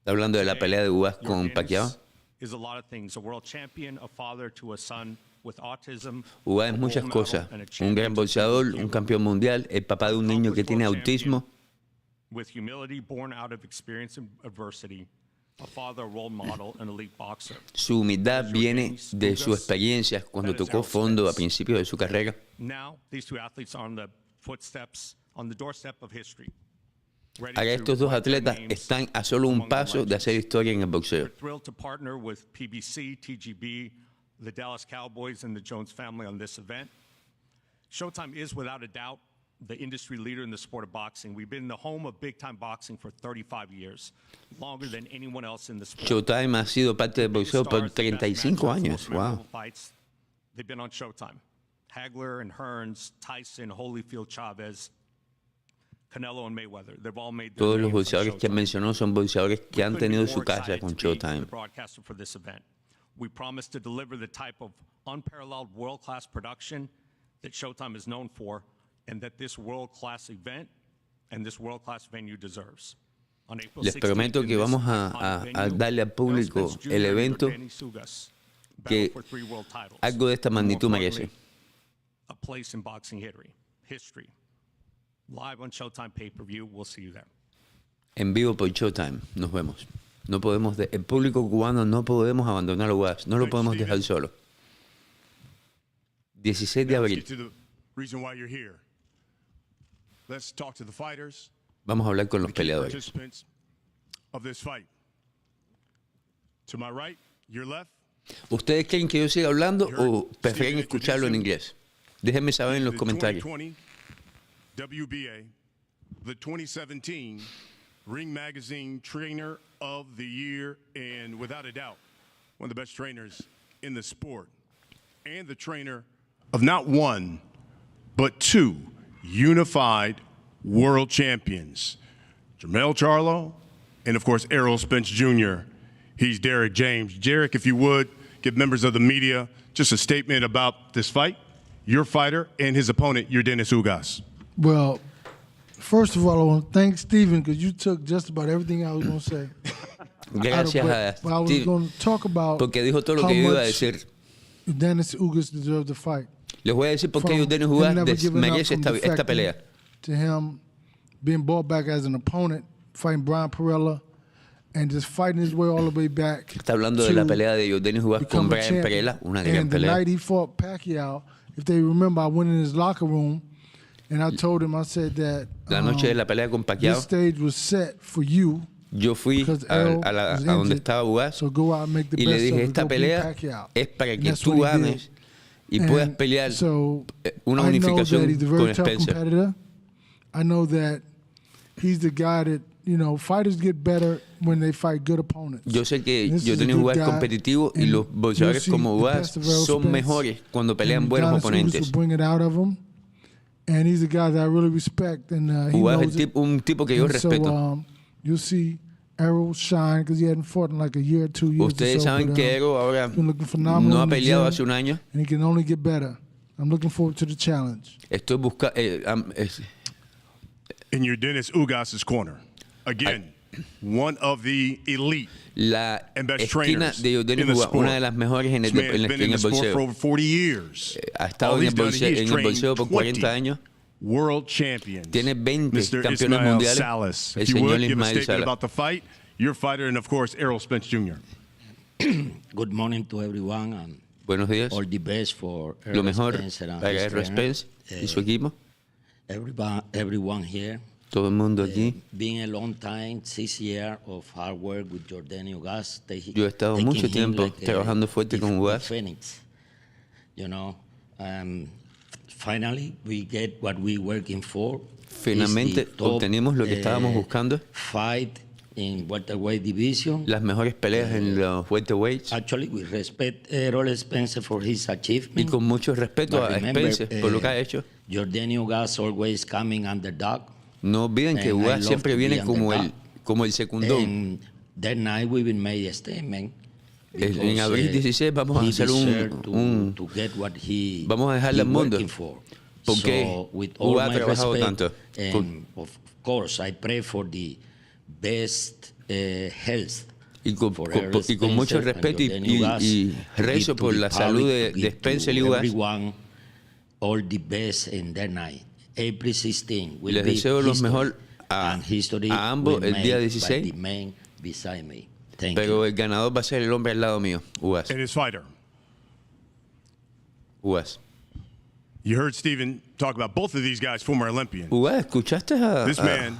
Speaker 1: Está hablando de la pelea de Ugas con Pacquiao.
Speaker 6: Is a lot of things. A world champion, a father to a son with autism.
Speaker 1: Ugas es
Speaker 6: a
Speaker 1: muchas
Speaker 6: gold
Speaker 1: cosas.
Speaker 6: medal, and a
Speaker 1: Un
Speaker 6: champion
Speaker 1: gran
Speaker 6: to
Speaker 1: boxeador,
Speaker 6: Cuba.
Speaker 1: un campeón mundial, el papá de un niño que tiene autismo.
Speaker 6: With humility born out of experience and adversity, a father, a role model, an elite boxer.
Speaker 1: Su humildad viene de sus experiencias cuando tocó fondo a principios de su carrera.
Speaker 6: Now, these two athletes are on the footsteps, on the doorstep of history. ready
Speaker 1: Ahora
Speaker 6: to
Speaker 1: estos dos
Speaker 6: write their
Speaker 1: atletas
Speaker 6: names
Speaker 1: están a solo un
Speaker 6: among the
Speaker 1: paso de hacer
Speaker 6: legends.
Speaker 1: historia en el boxeo.
Speaker 6: We're thrilled to partner with PBC, TGB, the Dallas Cowboys, and the Jones family on this event. Showtime is, without a doubt, the industry leader in the sport of boxing. We've been the home of big-time boxing for 35 years, longer than anyone else in the sport.
Speaker 1: Showtime ha sido parte del boxeo por
Speaker 6: Stars, the best
Speaker 1: 35
Speaker 6: matchups,
Speaker 1: años.
Speaker 6: most
Speaker 1: Wow.
Speaker 6: memorable fights, they've been on Showtime. Hagler and Hearns, Tyson, Holyfield, Chavez, Canelo and Mayweather. They've all made their
Speaker 1: Todos los
Speaker 6: names on
Speaker 1: boxeadores que
Speaker 6: Showtime.
Speaker 1: mencionó son boxeadores que han
Speaker 6: We couldn't be
Speaker 1: tenido su
Speaker 6: more
Speaker 1: casa
Speaker 6: excited
Speaker 1: con
Speaker 6: to be
Speaker 1: Showtime.
Speaker 6: the broadcaster for this event. We promise to deliver the type of unparalleled world-class production that Showtime is known for, and that this world-class event and this world-class venue deserves. On April
Speaker 1: Les
Speaker 6: 16th
Speaker 1: prometo
Speaker 6: in
Speaker 1: que
Speaker 6: this
Speaker 1: vamos
Speaker 6: iconic
Speaker 1: a
Speaker 6: venue,
Speaker 1: darle al público
Speaker 6: Errol Spence Jr.
Speaker 1: el
Speaker 6: and
Speaker 1: evento
Speaker 6: Yordenis Ugas
Speaker 1: que
Speaker 6: battle for 3 world titles.
Speaker 1: algo de esta
Speaker 6: And more
Speaker 1: magnitud
Speaker 6: importantly,
Speaker 1: merece.
Speaker 6: a place in boxing history. Live on Showtime pay-per-view. We'll see you there.
Speaker 1: En vivo por Showtime. Nos vemos. No podemos, el público cubano no podemos abandonar a Ugas. No lo podemos dejar solo. 16 de
Speaker 3: Now let's
Speaker 1: abril.
Speaker 3: get to the reason why you're here. Let's talk to the fighters,
Speaker 1: Vamos a hablar con los
Speaker 3: the key
Speaker 1: peleadores.
Speaker 3: participants of this fight. To my right, your left,
Speaker 1: ¿Ustedes quieren que yo siga hablando o prefieren escucharlo en inglés? Déjenme saber en los
Speaker 3: the
Speaker 1: comentarios.
Speaker 3: 2020 WBA, the 2017 Ring Magazine Trainer of the Year, and without a doubt, one of the best trainers in the sport, and the trainer of not one, but 2 unified world champions, Jermell Charlo, and of course, Errol Spence Jr. He's Derek James. Derek, if you would, give members of the media just a statement about this fight, your fighter, and his opponent, Yordenis Ugas.
Speaker 7: Well, first of all, I want to thank Stephen because you took just about everything I was going to say.
Speaker 1: Gracias a
Speaker 7: But I was
Speaker 1: Steve,
Speaker 7: going to talk about
Speaker 1: porque dijo todo lo
Speaker 7: how
Speaker 1: que yo iba a
Speaker 7: much
Speaker 1: decir.
Speaker 7: Dennis Ugas deserved the fight.
Speaker 1: Les voy a decir por qué
Speaker 7: From
Speaker 1: Yordenis
Speaker 7: him
Speaker 1: Ugas
Speaker 7: never giving up
Speaker 1: merece
Speaker 7: from
Speaker 1: esta
Speaker 7: defecting
Speaker 1: pelea.
Speaker 7: to him being brought back as an opponent, fighting Brian Perella and just fighting his way all the way back.
Speaker 1: Está hablando de la pelea de Yordenis Ugas con
Speaker 7: become a
Speaker 1: Brian
Speaker 7: champion.
Speaker 1: Perela, una gran
Speaker 7: And the
Speaker 1: pelea.
Speaker 7: night he fought Pacquiao, if they remember, I went in his locker room and I told him, I said that
Speaker 1: La noche de la pelea con Pacquiao,
Speaker 7: this stage was set for you.
Speaker 1: yo fui
Speaker 7: Because
Speaker 1: a
Speaker 7: Errol was
Speaker 1: donde
Speaker 7: injured,
Speaker 1: estaba Ugas
Speaker 7: so go out and make the
Speaker 1: y le
Speaker 7: best
Speaker 1: dije,
Speaker 7: of it.
Speaker 1: esta
Speaker 7: Go beat
Speaker 1: pelea
Speaker 7: Pacquiao.
Speaker 1: es para
Speaker 7: And
Speaker 1: que
Speaker 7: that's
Speaker 1: tú
Speaker 7: what he did.
Speaker 1: ganes y puedas
Speaker 7: And
Speaker 1: pelear
Speaker 7: so
Speaker 1: una
Speaker 7: I know that
Speaker 1: unificación
Speaker 7: he's a
Speaker 1: con
Speaker 7: very tough
Speaker 1: Spencer.
Speaker 7: competitor. I know that he's the guy that, fighters get better when they fight good opponents.
Speaker 1: Yo sé que
Speaker 7: This is a
Speaker 1: Yordenis
Speaker 7: good
Speaker 1: Ugas es
Speaker 7: guy,
Speaker 1: competitivo y
Speaker 7: and
Speaker 1: los boxeadores
Speaker 7: you'll see
Speaker 1: como
Speaker 7: the
Speaker 1: Ugas
Speaker 7: best of Errol
Speaker 1: son
Speaker 7: Spence,
Speaker 1: mejores cuando pelean
Speaker 7: and
Speaker 1: buenos
Speaker 7: Adonis Ugas
Speaker 1: oponentes.
Speaker 7: will bring it out of him. And he's a guy that I really respect, and he
Speaker 1: Ugas
Speaker 7: knows
Speaker 1: es
Speaker 7: it.
Speaker 1: un tipo que yo
Speaker 7: And so,
Speaker 1: respeto.
Speaker 7: you'll see Errol shine because he hadn't fought in like a year or 2 years.
Speaker 1: Ustedes saben que Errol ahora
Speaker 7: been looking phenomenal
Speaker 1: no ha
Speaker 7: in the
Speaker 1: peleado
Speaker 7: gym,
Speaker 1: hace un año.
Speaker 7: and he can only get better. I'm looking forward to the challenge.
Speaker 1: Estoy buscando.
Speaker 3: In your Dennis Ugas' corner. Again, one of the elite
Speaker 1: La
Speaker 3: and best
Speaker 1: esquina
Speaker 3: trainers
Speaker 1: de Yordenis
Speaker 3: in the
Speaker 1: Ugas,
Speaker 3: sport.
Speaker 1: una de las mejores en
Speaker 3: This
Speaker 1: el,
Speaker 3: man's
Speaker 1: en,
Speaker 3: been
Speaker 1: en
Speaker 3: in the
Speaker 1: el
Speaker 3: sport for
Speaker 1: boxeo.
Speaker 3: over 40 years.
Speaker 1: Ha estado
Speaker 3: All
Speaker 1: en
Speaker 3: he's
Speaker 1: el
Speaker 3: done,
Speaker 1: boxeo,
Speaker 3: he's
Speaker 1: en el
Speaker 3: trained
Speaker 1: boxeo por
Speaker 3: 20
Speaker 1: 40 años.
Speaker 3: world champions.
Speaker 1: Tiene 20
Speaker 3: Mr.
Speaker 1: campeones
Speaker 3: Ismael
Speaker 1: mundiales.
Speaker 3: Salas.
Speaker 1: El
Speaker 3: If you
Speaker 1: señor
Speaker 3: would, give a
Speaker 1: Ismael
Speaker 3: statement
Speaker 1: Salas.
Speaker 3: about the fight, your fighter, and of course, Errol Spence Jr.
Speaker 8: Good morning to everyone and
Speaker 1: Buenos días.
Speaker 8: all the best for
Speaker 1: Lo
Speaker 8: Errol
Speaker 1: mejor
Speaker 8: Spencer and
Speaker 1: para
Speaker 8: his
Speaker 1: Errol
Speaker 8: trainer.
Speaker 1: Spence y su equipo.
Speaker 8: Everyone here.
Speaker 1: Todo el mundo aquí.
Speaker 8: Been a long time, 6 years of hard work with Yordenis Ugas.
Speaker 1: Yo he estado mucho tiempo trabajando fuerte con Ugas.
Speaker 8: Phoenix. Finally, we get what we working for.
Speaker 1: Finalmente
Speaker 8: It's the top,
Speaker 1: obtenimos lo que estábamos buscando.
Speaker 8: Fight in welterweight division.
Speaker 1: Las mejores peleas en los welterweights.
Speaker 8: Actually, we respect Errol Spencer for his
Speaker 1: Y
Speaker 8: achievement.
Speaker 1: con mucho respeto
Speaker 8: But
Speaker 1: a
Speaker 8: remember,
Speaker 1: Spencer por lo que ha hecho.
Speaker 8: Yordenis Ugas always coming underdog.
Speaker 1: No olviden que
Speaker 8: And I
Speaker 1: Ugas
Speaker 8: love
Speaker 1: siempre
Speaker 8: to
Speaker 1: viene
Speaker 8: be
Speaker 1: como
Speaker 8: underdog.
Speaker 1: el secundón.
Speaker 8: And that night we will make a statement.
Speaker 1: En abril 16 vamos a
Speaker 8: he
Speaker 1: hacer
Speaker 8: deserved
Speaker 1: un
Speaker 8: to get what he
Speaker 1: vamos a dejarle
Speaker 8: he
Speaker 1: al mundo
Speaker 8: working for.
Speaker 1: porque
Speaker 8: So, with all
Speaker 1: Ugas ha
Speaker 8: my
Speaker 1: trabajado
Speaker 8: respect,
Speaker 1: tanto.
Speaker 8: and of course I pray for the best health.
Speaker 1: Y con
Speaker 8: for Errol
Speaker 1: y con mucho
Speaker 8: Spencer and
Speaker 1: respeto
Speaker 8: Yordenis Ugas,
Speaker 1: y
Speaker 8: to
Speaker 1: rezo
Speaker 8: give to
Speaker 1: por
Speaker 8: the
Speaker 1: la salud
Speaker 8: public, to
Speaker 1: de
Speaker 8: give
Speaker 1: Spencer
Speaker 8: to
Speaker 1: y Ugas.
Speaker 8: everyone all the best in that night. April 16 will
Speaker 1: Les
Speaker 8: be
Speaker 1: deseo lo
Speaker 8: history,
Speaker 1: mejor a
Speaker 8: and history
Speaker 1: ambos
Speaker 8: will
Speaker 1: el día
Speaker 8: made by
Speaker 1: 16.
Speaker 8: the man beside me. Thank
Speaker 1: Pero
Speaker 8: you.
Speaker 1: el ganador va a ser el hombre al lado mío, Ugas.
Speaker 3: And his fighter.
Speaker 1: Ugas.
Speaker 3: You heard Steven talk about both of these guys, former Olympians.
Speaker 1: Ugas, ¿escuchaste
Speaker 3: This man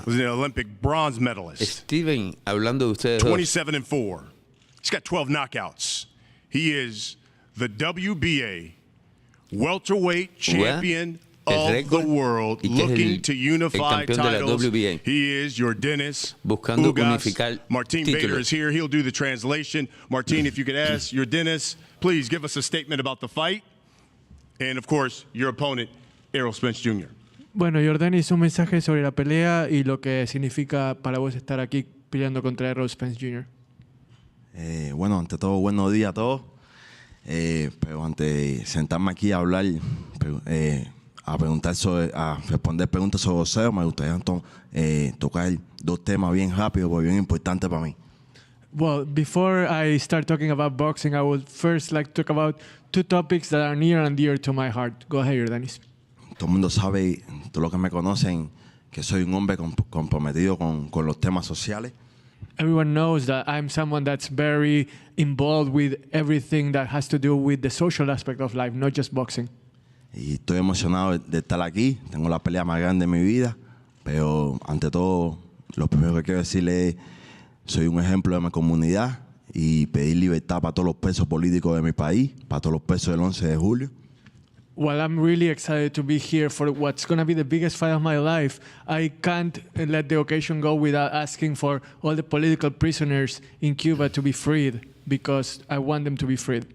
Speaker 3: was an Olympic bronze medalist.
Speaker 1: Steven hablando de ustedes dos?
Speaker 3: 27-4. He's got 12 knockouts. He is the WBA welterweight champion of the
Speaker 1: récord
Speaker 3: world,
Speaker 1: y que es
Speaker 3: looking to unify
Speaker 1: campeón de la
Speaker 3: titles.
Speaker 1: WBA.
Speaker 3: He is your Dennis
Speaker 1: Buscando
Speaker 3: Ugas.
Speaker 1: unificar
Speaker 3: Martin Bader
Speaker 1: títulos.
Speaker 3: is here. He'll do the translation. Martin, if you could ask your Dennis, please give us a statement about the fight. And, of course, your opponent, Errol Spence Jr.
Speaker 9: Bueno, Yordenis, un mensaje sobre la pelea y lo que significa para vos estar aquí peleando contra Errol Spence Jr.
Speaker 10: Bueno, ante todo, buenos días a todos. Pero antes de sentarme aquí a hablar, a responder preguntas sobre boxeo, me gustaría tocar dos temas bien rápidos, porque bien importantes para mí.
Speaker 9: Well, before I start talking about boxing, I would first like to talk about two topics that are near and dear to my heart. Go ahead, Yordenis.
Speaker 10: Todo el mundo sabe, todos los que me conocen, que soy un hombre comprometido con los temas sociales.
Speaker 9: Everyone knows that I'm someone that's very involved with everything that has to do with the social aspect of life, not just boxing.
Speaker 10: Y estoy emocionado de estar aquí. Tengo la pelea más grande de mi vida. Pero ante todo, lo primero que quiero decirle es: soy un ejemplo de mi comunidad y pedir libertad para todos los presos políticos de mi país, para todos los presos del 11 de julio.
Speaker 9: While I'm really excited to be here for what's going to be the biggest fight of my life, I can't let the occasion go without asking for all the political prisoners in Cuba to be freed, because I want them to be freed.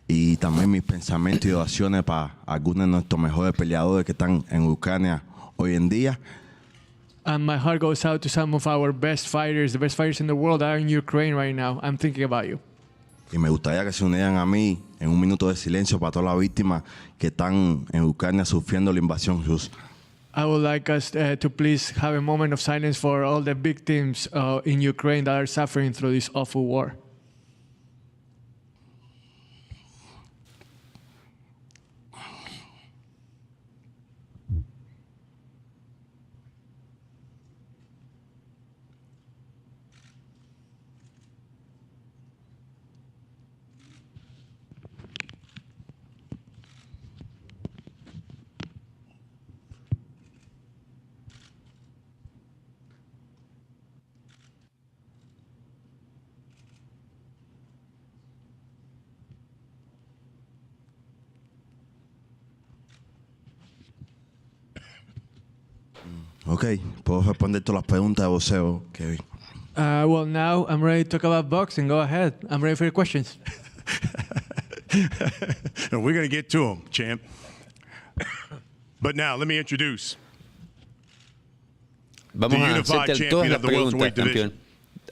Speaker 10: Y también mis pensamientos y oraciones para algunos de nuestros mejores peleadores que están en Ucrania hoy en día.
Speaker 9: And my heart goes out to some of our best fighters, the best fighters in the world that are in Ukraine right now. I'm thinking about you.
Speaker 10: Y me gustaría que se unieran a mí en un minuto de silencio para todas las víctimas que están en Ucrania sufriendo la invasión rusa.
Speaker 9: I would like us to please have a moment of silence for all the victims in Ukraine that are suffering through this awful war.
Speaker 10: Ok, puedo responder todas las preguntas de boxeo, Kevin.
Speaker 9: Well, now I'm ready to talk about boxing. Go ahead. I'm ready for your questions.
Speaker 3: And we're going to get to them, champ. But now, let me introduce
Speaker 1: Vamos
Speaker 3: the
Speaker 1: a
Speaker 3: unified
Speaker 1: hacerte todas
Speaker 3: champion
Speaker 1: las
Speaker 3: of the
Speaker 1: preguntas,
Speaker 3: welterweight division.
Speaker 1: campeón.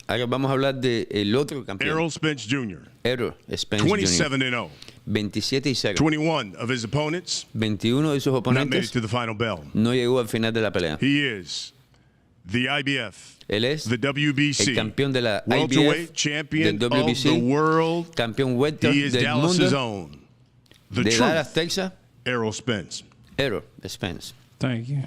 Speaker 1: Ahora vamos a hablar del otro campeón.
Speaker 3: Errol Spence Jr.,
Speaker 1: Errol Spence Jr.
Speaker 3: 27-0.
Speaker 1: 27-0.
Speaker 3: 21 of his opponents
Speaker 1: 21 de sus
Speaker 3: not made it
Speaker 1: oponentes
Speaker 3: to the final bell.
Speaker 1: no llegó al final de la pelea.
Speaker 3: He is the IBF,
Speaker 1: Él es
Speaker 3: the WBC,
Speaker 1: el campeón de la
Speaker 3: welterweight
Speaker 1: IBF,
Speaker 3: champion
Speaker 1: del
Speaker 3: of
Speaker 1: WBC,
Speaker 3: the world.
Speaker 1: campeón welter
Speaker 3: He is
Speaker 1: del
Speaker 3: Dallas's
Speaker 1: mundo,
Speaker 3: own, the
Speaker 1: de Dallas,
Speaker 3: truth,
Speaker 1: Texas,
Speaker 3: Errol Spence.
Speaker 1: Errol Spence.
Speaker 11: Thank you.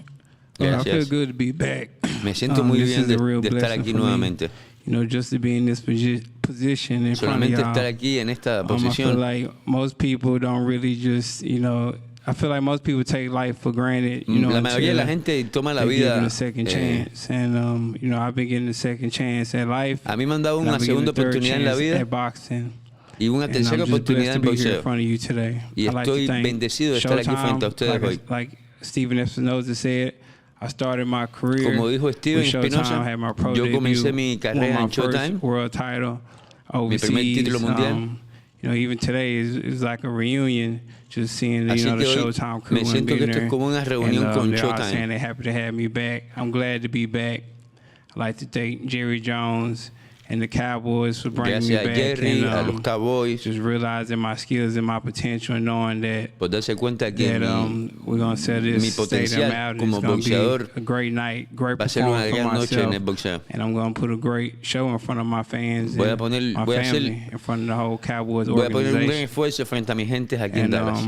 Speaker 11: Well, I feel
Speaker 1: Gracias.
Speaker 11: good to be back.
Speaker 1: Me siento muy
Speaker 11: this
Speaker 1: bien
Speaker 11: is
Speaker 1: de
Speaker 11: a real
Speaker 1: estar
Speaker 11: blessing
Speaker 1: aquí
Speaker 11: for me.
Speaker 1: nuevamente.
Speaker 11: You know, just to be in this position in front of
Speaker 1: Solamente
Speaker 11: y'all.
Speaker 1: estar aquí en esta
Speaker 11: I feel
Speaker 1: posición.
Speaker 11: like most people don't really just, you know, I feel like most people take life for granted, you know,
Speaker 1: La mayoría de la
Speaker 11: until
Speaker 1: gente toma la
Speaker 11: they give
Speaker 1: vida.
Speaker 11: it a second chance. And, you know, I've been getting a second chance at life.
Speaker 1: A mí me han dado
Speaker 11: and
Speaker 1: una
Speaker 11: I've been getting
Speaker 1: segunda
Speaker 11: a third
Speaker 1: oportunidad en la
Speaker 11: chance
Speaker 1: vida
Speaker 11: at boxing.
Speaker 1: y una
Speaker 11: And
Speaker 1: tercera
Speaker 11: I'm just blessed
Speaker 1: oportunidad
Speaker 11: to
Speaker 1: en
Speaker 11: be here in
Speaker 1: boxeo.
Speaker 11: front of you today.
Speaker 1: Y
Speaker 11: I'd like to
Speaker 1: estoy
Speaker 11: thank
Speaker 1: bendecido de estar aquí frente a ustedes hoy.
Speaker 11: like Steven Espinoza said, I started my career
Speaker 1: Como dijo Steven
Speaker 11: with Showtime.
Speaker 1: Espinoza,
Speaker 11: I had my pro
Speaker 1: yo
Speaker 11: debut,
Speaker 1: comencé mi carrera
Speaker 11: won
Speaker 1: en
Speaker 11: my first
Speaker 1: Showtime.
Speaker 11: world title
Speaker 1: Mi
Speaker 11: overseas.
Speaker 1: primer título mundial.
Speaker 11: You know, even today is like a reunion, just seeing
Speaker 1: Así
Speaker 11: you know
Speaker 1: que
Speaker 11: the
Speaker 1: hoy
Speaker 11: Showtime crew
Speaker 1: me
Speaker 11: and
Speaker 1: siento que
Speaker 11: being
Speaker 1: esto es
Speaker 11: there.
Speaker 1: como una reunión
Speaker 11: And,
Speaker 1: con
Speaker 11: they're all
Speaker 1: Showtime.
Speaker 11: saying they're happy to have me back. I'm glad to be back. I'd like to thank Jerry Jones and the Cowboys for bringing me
Speaker 1: Gracias a
Speaker 11: back.
Speaker 1: Jerry,
Speaker 11: and,
Speaker 1: a los Cowboys,
Speaker 11: just realizing my skills and my potential and knowing that
Speaker 1: por darse cuenta que
Speaker 11: we're gonna set
Speaker 1: mi
Speaker 11: this stadium
Speaker 1: potencial
Speaker 11: out. And
Speaker 1: como
Speaker 11: it's gonna
Speaker 1: boxeador
Speaker 11: be a great night, great
Speaker 1: va a ser una
Speaker 11: performance for
Speaker 1: gran noche en el
Speaker 11: myself,
Speaker 1: boxeo.
Speaker 11: and I'm gonna put a great show in front of my fans
Speaker 1: Voy a
Speaker 11: and
Speaker 1: poner-
Speaker 11: my
Speaker 1: voy a hacer-
Speaker 11: family, in front of the whole Cowboys
Speaker 1: Voy a poner un gran
Speaker 11: organization.
Speaker 1: esfuerzo frente a mi gente aquí en
Speaker 11: And
Speaker 1: Dallas.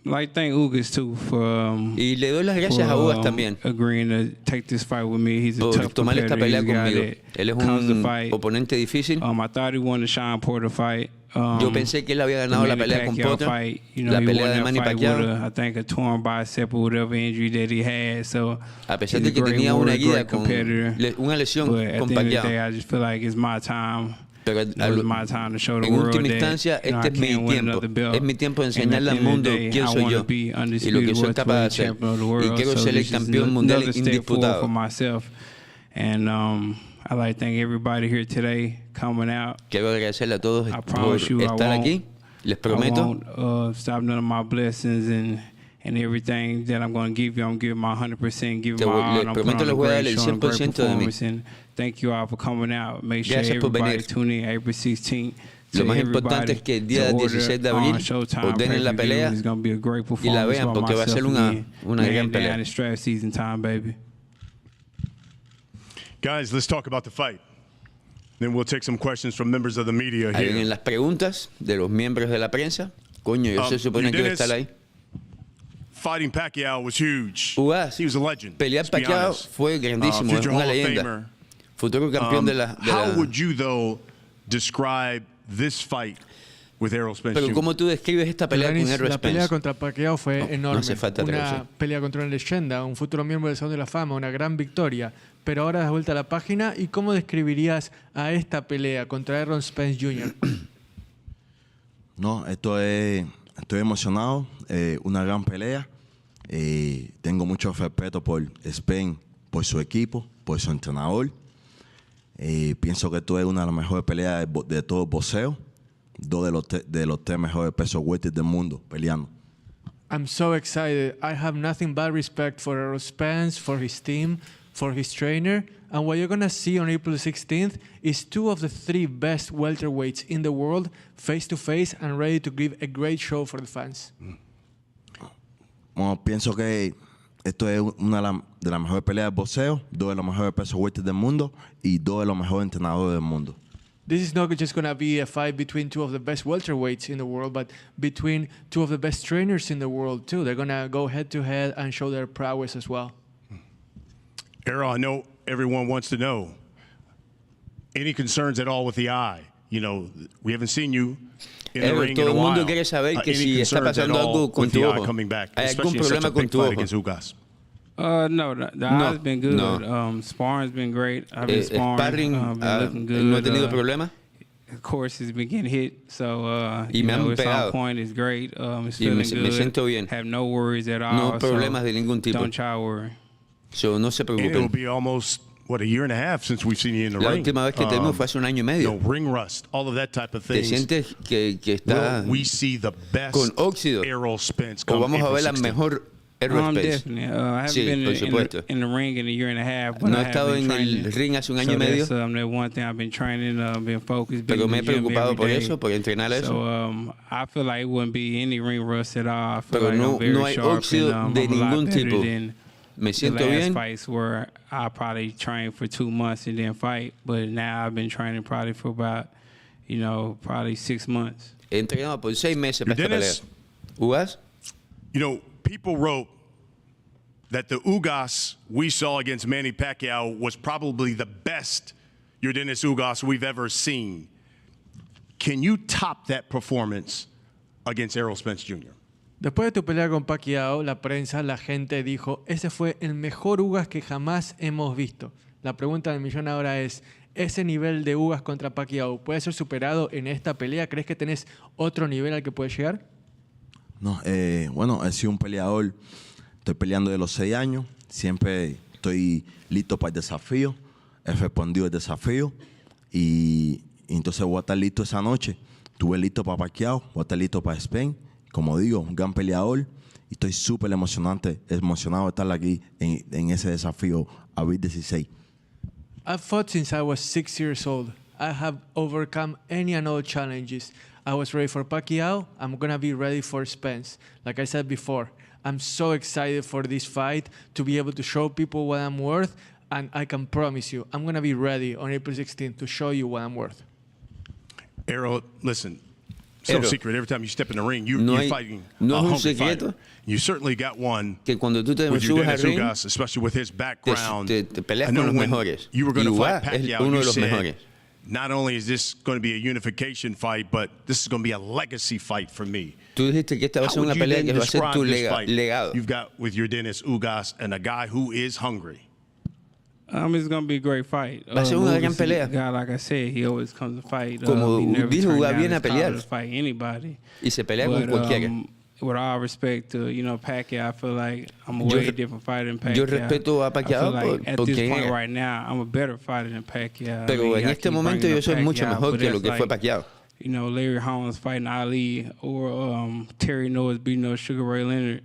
Speaker 11: like thank Ugas too for
Speaker 1: Y le doy las gracias a Ugas también
Speaker 11: agreeing to take this fight with me. He's a
Speaker 1: por
Speaker 11: tough
Speaker 1: tomar esta
Speaker 11: competitor.
Speaker 1: pelea
Speaker 11: He's a guy
Speaker 1: conmigo.
Speaker 11: that
Speaker 1: Él es
Speaker 11: comes to
Speaker 1: un
Speaker 11: fight.
Speaker 1: oponente difícil.
Speaker 11: I thought he won the Sean Porter fight.
Speaker 1: Yo pensé que él había ganado la
Speaker 11: the Manny
Speaker 1: pelea con
Speaker 11: Pacquiao
Speaker 1: Porter,
Speaker 11: fight, you know,
Speaker 1: la
Speaker 11: he
Speaker 1: pelea
Speaker 11: won
Speaker 1: de
Speaker 11: that
Speaker 1: Manny
Speaker 11: fight
Speaker 1: Pacquiao.
Speaker 11: with I think a torn bicep or whatever injury that he had. So
Speaker 1: A pesar
Speaker 11: he's
Speaker 1: de que
Speaker 11: a great
Speaker 1: tenía una
Speaker 11: warrior,
Speaker 1: herida
Speaker 11: great
Speaker 1: con
Speaker 11: competitor.
Speaker 1: una lesión
Speaker 11: But at
Speaker 1: con
Speaker 11: the end of the day,
Speaker 1: Pacquiao.
Speaker 11: I just feel like it's my time.
Speaker 1: Pero
Speaker 11: It was my time to show the
Speaker 1: en
Speaker 11: world
Speaker 1: última
Speaker 11: that,
Speaker 1: instancia,
Speaker 11: you know,
Speaker 1: este
Speaker 11: I
Speaker 1: es mi
Speaker 11: can win
Speaker 1: tiempo.
Speaker 11: another belt.
Speaker 1: Es mi tiempo de
Speaker 11: And at
Speaker 1: enseñarle
Speaker 11: the
Speaker 1: al
Speaker 11: end of the
Speaker 1: mundo
Speaker 11: day,
Speaker 1: quién
Speaker 11: I
Speaker 1: soy
Speaker 11: wanna
Speaker 1: yo
Speaker 11: be
Speaker 1: y lo que
Speaker 11: undisputed
Speaker 1: soy capaz de
Speaker 11: welterweight
Speaker 1: hacer.
Speaker 11: champion of the
Speaker 1: Y
Speaker 11: world.
Speaker 1: quiero
Speaker 11: So
Speaker 1: ser el
Speaker 11: this is
Speaker 1: campeón mundial
Speaker 11: another step forward
Speaker 1: indisputado.
Speaker 11: for myself. And I'd like to thank everybody here today coming out.
Speaker 1: Quiero agradecerle a todos
Speaker 11: I
Speaker 1: por
Speaker 11: promise you,
Speaker 1: estar
Speaker 11: I
Speaker 1: aquí. Les
Speaker 11: I
Speaker 1: prometo.
Speaker 11: won't stop none of my blessings and everything that I'm going to give you. I'm giving my 100%, giving
Speaker 1: Te
Speaker 11: my
Speaker 1: voy-
Speaker 11: all.
Speaker 1: les
Speaker 11: I'm
Speaker 1: prometo
Speaker 11: putting
Speaker 1: les
Speaker 11: on
Speaker 1: voy a
Speaker 11: a
Speaker 1: dar
Speaker 11: great
Speaker 1: el
Speaker 11: show and great
Speaker 1: 100% de mí.
Speaker 11: performance. And thank you all for coming out. Make sure
Speaker 1: Gracias por
Speaker 11: everybody
Speaker 1: venir.
Speaker 11: tune in April 16th.
Speaker 1: Lo más importante es que el día 16 de abril ordenen la pelea y la vean porque va a ser una gran pelea.
Speaker 11: Season time, baby.
Speaker 3: Guys, let's talk about the fight. Then we'll take some questions from members of the media
Speaker 1: Ahí
Speaker 3: here.
Speaker 1: vienen las preguntas de los miembros de la prensa. Coño, yo se supone que iba a estar ahí.
Speaker 3: Fighting Pacquiao was huge.
Speaker 1: Ugas,
Speaker 3: He was a legend.
Speaker 1: pelear
Speaker 3: let's be
Speaker 1: Pacquiao
Speaker 3: honest.
Speaker 1: fue grandísimo, es
Speaker 3: Future
Speaker 1: una
Speaker 3: Hall of
Speaker 1: leyenda.
Speaker 3: Famer.
Speaker 1: Futuro campeón de la...
Speaker 3: How would you, though, describe this fight with Errol Spence
Speaker 1: Pero
Speaker 3: Jr.?
Speaker 1: ¿cómo tú describes esta pelea con Errol
Speaker 9: La pelea
Speaker 1: Spence?
Speaker 9: contra Pacquiao fue
Speaker 1: No
Speaker 9: enorme.
Speaker 1: hace falta
Speaker 9: una
Speaker 1: traducción.
Speaker 9: pelea contra una leyenda, un futuro miembro del Salón de la Fama, una gran victoria. Pero ahora das vuelta a la página y ¿cómo describirías a esta pelea contra Errol Spence Jr.?
Speaker 10: No, estoy emocionado, una gran pelea. Tengo mucho respeto por Spence, por su equipo, por su entrenador. Pienso que esto es una de las mejores peleas de todo el boxeo. Dos de los tres mejores pesos welter del mundo peleando.
Speaker 9: I'm so excited. I have nothing but respect for Errol Spence, for his team, for his trainer. And what you're going to see on April 16th is two of the three best welterweights in the world face to face and ready to give a great show for the fans.
Speaker 10: Bueno, pienso que esto es una de las mejores peleas de boxeo, dos de los mejores pesos welter del mundo y dos de los mejores entrenadores del mundo.
Speaker 9: This is not just going to be a fight between two of the best welterweights in the world, but between two of the best trainers in the world, too. They're going to go head-to-head and show their prowess as well.
Speaker 3: Errol, I know everyone wants to know, any concerns at all with the eye? You know, we haven't seen you in the ring in
Speaker 1: todo
Speaker 3: a
Speaker 1: el mundo
Speaker 3: while.
Speaker 1: quiere saber que
Speaker 3: Any
Speaker 1: si está
Speaker 3: concerns at
Speaker 1: pasando
Speaker 3: all
Speaker 1: algo con
Speaker 3: with the
Speaker 1: tu
Speaker 3: eye
Speaker 1: ojo.
Speaker 3: coming back,
Speaker 1: ¿Hay algún
Speaker 3: especially in such
Speaker 1: problema
Speaker 3: a
Speaker 1: con
Speaker 3: big
Speaker 1: tu
Speaker 3: fight
Speaker 1: ojo?
Speaker 3: against Ugas?
Speaker 11: No, the eye's been good. Sparring's been great. I've been sparring.
Speaker 1: Sparring,
Speaker 11: been looking good.
Speaker 1: no he tenido problema.
Speaker 11: Of course, it's been getting hit, so
Speaker 1: Y
Speaker 11: you
Speaker 1: me
Speaker 11: know,
Speaker 1: han
Speaker 11: it's
Speaker 1: pegado.
Speaker 11: on point. It's great. It's
Speaker 1: Y me
Speaker 11: feeling good.
Speaker 1: siento bien.
Speaker 11: Have no worries at all.
Speaker 1: No problemas de ningún tipo.
Speaker 11: Don't y'all worry.
Speaker 1: So, no se
Speaker 3: And it'll
Speaker 1: preocupen.
Speaker 3: be almost, what, a year and a half since we've seen you in the
Speaker 1: La
Speaker 3: ring.
Speaker 1: última vez que te vimos fue hace un año y medio.
Speaker 3: Ring rust, all of that type of
Speaker 1: Te
Speaker 3: things.
Speaker 1: sientes que está
Speaker 3: Will we see the best
Speaker 1: con óxido.
Speaker 3: Errol Spence
Speaker 1: O
Speaker 3: come
Speaker 1: vamos a
Speaker 3: April
Speaker 1: ver la
Speaker 3: 16th?
Speaker 1: mejor Errol Spence.
Speaker 11: Definitely. I haven't
Speaker 1: Sí,
Speaker 11: been
Speaker 1: por supuesto.
Speaker 11: in the ring in a year and a half. But
Speaker 1: No
Speaker 11: I
Speaker 1: he
Speaker 11: have
Speaker 1: estado
Speaker 11: been
Speaker 1: en el
Speaker 11: training.
Speaker 1: ring hace un año
Speaker 11: So
Speaker 1: y medio.
Speaker 11: that's the one thing I've been training, been focused. been
Speaker 1: Pero
Speaker 11: in
Speaker 1: me he
Speaker 11: the gym
Speaker 1: preocupado
Speaker 11: every
Speaker 1: por
Speaker 11: day.
Speaker 1: eso, por entrenar eso.
Speaker 11: So I feel like it wouldn't be any ring rust at all. I feel
Speaker 1: Pero
Speaker 11: like
Speaker 1: no,
Speaker 11: I'm very
Speaker 1: no hay
Speaker 11: sharp
Speaker 1: óxido
Speaker 11: and,
Speaker 1: de
Speaker 11: I'm a lot
Speaker 1: ningún
Speaker 11: better
Speaker 1: tipo.
Speaker 11: than
Speaker 1: Me
Speaker 11: the
Speaker 1: siento
Speaker 11: last
Speaker 1: bien.
Speaker 11: fights where I probably trained for 2 months and then fight, but now I've been training probably for about, probably 6 months.
Speaker 1: He entrenado por 6 meses para esta pelea.
Speaker 3: Dennis?
Speaker 1: ¿Ugas?
Speaker 3: People wrote that the Ugas we saw against Manny Pacquiao was probably the best Dennis Ugas we've ever seen. Can you top that performance against Errol Spence Jr.?
Speaker 9: Después de tu pelea con Pacquiao, la prensa, la gente dijo, ese fue el mejor Ugas que jamás hemos visto. La pregunta del millón ahora es, ¿ese nivel de Ugas contra Pacquiao puede ser superado en esta pelea? ¿Crees que tenés otro nivel al que puedes llegar?
Speaker 10: No, bueno, he sido un peleador. Estoy peleando de los 6 años. Siempre estoy listo para el desafío. He respondido el desafío. Y entonces voy a estar listo esa noche. Estuve listo para Pacquiao, voy a estar listo para Spence. Como digo, un gran peleador. Y estoy súper emocionado de estar aquí en ese desafío abril 16.
Speaker 9: I've fought since I was 6 years old. I have overcome any and all challenges. I was ready for Pacquiao. I'm going to be ready for Spence. Like I said before, I'm so excited for this fight to be able to show people what I'm worth. And I can promise you, I'm going to be ready on April 16th to show you what I'm worth.
Speaker 3: Errol, listen, it's no
Speaker 1: Errol,
Speaker 3: secret. Every time you step in the ring, you're
Speaker 1: no
Speaker 3: fighting
Speaker 1: no
Speaker 3: a
Speaker 1: es un
Speaker 3: hungry
Speaker 1: secreto
Speaker 3: fighter. You certainly got one
Speaker 1: que cuando tú te
Speaker 3: with your
Speaker 1: subes al
Speaker 3: Dennis
Speaker 1: ring,
Speaker 3: Ugas, especially with his background.
Speaker 1: te peleas
Speaker 3: I know
Speaker 1: con los
Speaker 3: when
Speaker 1: mejores.
Speaker 3: you were going to
Speaker 1: Y
Speaker 3: fight
Speaker 1: Ugas es
Speaker 3: Pacquiao,
Speaker 1: uno
Speaker 3: you
Speaker 1: de los
Speaker 3: said,
Speaker 1: mejores.
Speaker 3: not only is this going to be a unification fight, but this is going to be a legacy fight for me.
Speaker 1: Tú dijiste que esta va a
Speaker 3: How
Speaker 1: ser
Speaker 3: would
Speaker 1: una
Speaker 3: you
Speaker 1: pelea
Speaker 3: then
Speaker 1: que va a ser
Speaker 3: describe
Speaker 1: tu
Speaker 3: this fight
Speaker 1: legado.
Speaker 3: you've got with your Dennis Ugas and a guy who is hungry?
Speaker 11: It's going to be a great fight.
Speaker 1: Va a ser una gran
Speaker 11: Ugas is a
Speaker 1: pelea.
Speaker 11: guy, like I said, he always comes to fight.
Speaker 1: Como
Speaker 11: he never
Speaker 1: dijo,
Speaker 11: turned
Speaker 1: Ugas
Speaker 11: down
Speaker 1: viene
Speaker 11: his
Speaker 1: a pelear.
Speaker 11: call to fight anybody.
Speaker 1: Y se pelea con
Speaker 11: But,
Speaker 1: cualquiera.
Speaker 11: with all respect to, Pacquiao, I feel like I'm a
Speaker 1: Yo
Speaker 11: way
Speaker 1: re-
Speaker 11: different fighter than Pacquiao.
Speaker 1: yo respeto a
Speaker 11: I
Speaker 1: Pacquiao
Speaker 11: feel like at
Speaker 1: por
Speaker 11: this
Speaker 1: quien
Speaker 11: point
Speaker 1: era.
Speaker 11: right now, I'm a better fighter than Pacquiao.
Speaker 1: Pero en
Speaker 11: I
Speaker 1: este
Speaker 11: keep
Speaker 1: momento
Speaker 11: bringing
Speaker 1: yo
Speaker 11: up
Speaker 1: soy mucho
Speaker 11: Pacquiao,
Speaker 1: mejor
Speaker 11: but
Speaker 1: que lo
Speaker 11: that's
Speaker 1: que fue
Speaker 11: like,
Speaker 1: Pacquiao.
Speaker 11: Larry Holmes fighting Ali, or Terry Norris beating up Sugar Ray Leonard,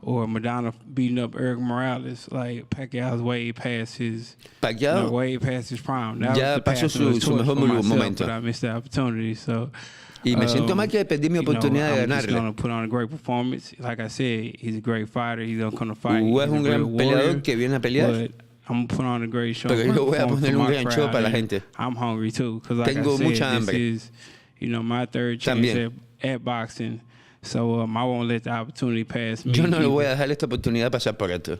Speaker 11: or Madonna beating up Eric Morales. Like, Pacquiao's way past his
Speaker 1: Pacquiao
Speaker 11: way past his prime. That
Speaker 1: ya
Speaker 11: was the
Speaker 1: pasó
Speaker 11: passing of the
Speaker 1: su
Speaker 11: torch
Speaker 1: mejor
Speaker 11: for myself,
Speaker 1: momento.
Speaker 11: but I missed the opportunity. So,
Speaker 1: Y me siento mal que perdí mi oportunidad de
Speaker 11: I'm just
Speaker 1: ganarle.
Speaker 11: going to put on a great performance. Like I said, he's a great fighter. He's going to come to fight.
Speaker 1: Ugas es
Speaker 11: He's a
Speaker 1: un
Speaker 11: great
Speaker 1: gran peleador
Speaker 11: warrior,
Speaker 1: que viene a pelear.
Speaker 11: but I'm going to put on a great show.
Speaker 1: Pero yo voy a poner un gran show para la
Speaker 11: and
Speaker 1: gente.
Speaker 11: I'm hungry too, because like
Speaker 1: Tengo
Speaker 11: I said,
Speaker 1: mucha
Speaker 11: this
Speaker 1: hambre.
Speaker 11: is, my third chance
Speaker 1: También.
Speaker 11: at boxing. So I won't let the opportunity pass me.
Speaker 1: Yo no le voy a
Speaker 11: either.
Speaker 1: dejar esta oportunidad pasar por alto.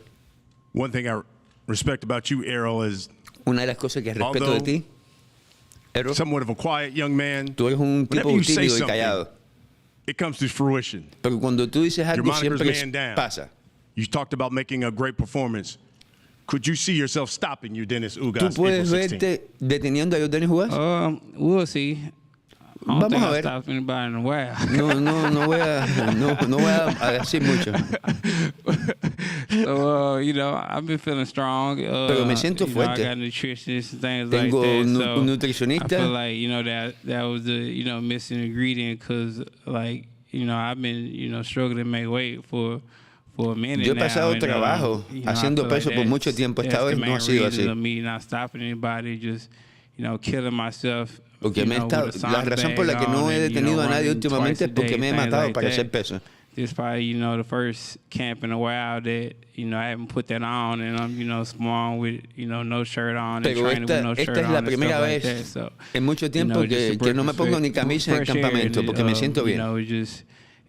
Speaker 3: One thing I respect about you, Errol, is
Speaker 1: Una de las cosas que respeto
Speaker 3: Although-
Speaker 1: de ti, Errol,
Speaker 3: somewhat of a quiet young man.
Speaker 1: tú eres un tipo
Speaker 3: Whenever you say
Speaker 1: tímido y
Speaker 3: something,
Speaker 1: callado.
Speaker 3: it comes to fruition.
Speaker 1: Pero cuando tú dices
Speaker 3: Your
Speaker 1: algo
Speaker 3: moniker's
Speaker 1: siempre
Speaker 3: man down.
Speaker 1: pasa.
Speaker 3: You talked about making a great performance. Could you see yourself stopping your Dennis
Speaker 1: ¿Tú
Speaker 3: Ugas
Speaker 1: puedes
Speaker 3: April 16th?
Speaker 1: verte deteniendo a Dennis Ugas?
Speaker 11: We'll see. I don't
Speaker 1: Vamos
Speaker 11: think
Speaker 1: a
Speaker 11: I
Speaker 1: ver.
Speaker 11: stopped anybody in a while.
Speaker 1: No voy a decir mucho.
Speaker 11: So, I've been feeling strong.
Speaker 1: Pero me siento
Speaker 11: I
Speaker 1: fuerte.
Speaker 11: got nutritionists and things
Speaker 1: Tengo
Speaker 11: like that.
Speaker 1: un
Speaker 11: So
Speaker 1: nutricionista.
Speaker 11: I feel like, that was the, missing ingredient because, like, I've been, struggling to make weight for a minute
Speaker 1: Yo he
Speaker 11: now,
Speaker 1: pasado
Speaker 11: and,
Speaker 1: trabajo
Speaker 11: I
Speaker 1: haciendo
Speaker 11: feel
Speaker 1: peso por
Speaker 11: that's-
Speaker 1: mucho tiempo. Esta
Speaker 11: that's
Speaker 1: vez
Speaker 11: the
Speaker 1: no
Speaker 11: main
Speaker 1: ha sido
Speaker 11: reason
Speaker 1: así.
Speaker 11: of me not stopping anybody, just, killing myself.
Speaker 1: Porque me he estado, la razón por la que no he detenido a nadie últimamente es porque me he matado para hacer peso.
Speaker 11: This is probably, the first camp in a while that, I haven't put that on, and I'm, small with, no shirt on, and
Speaker 1: Pero
Speaker 11: training with no shirt
Speaker 1: esta es
Speaker 11: on
Speaker 1: la
Speaker 11: and
Speaker 1: primera
Speaker 11: stuff like
Speaker 1: vez
Speaker 11: that. So,
Speaker 1: en mucho tiempo
Speaker 11: just a
Speaker 1: que no me pongo ni camisa en el
Speaker 11: fresh air
Speaker 1: campamento
Speaker 11: and,
Speaker 1: porque me siento bien.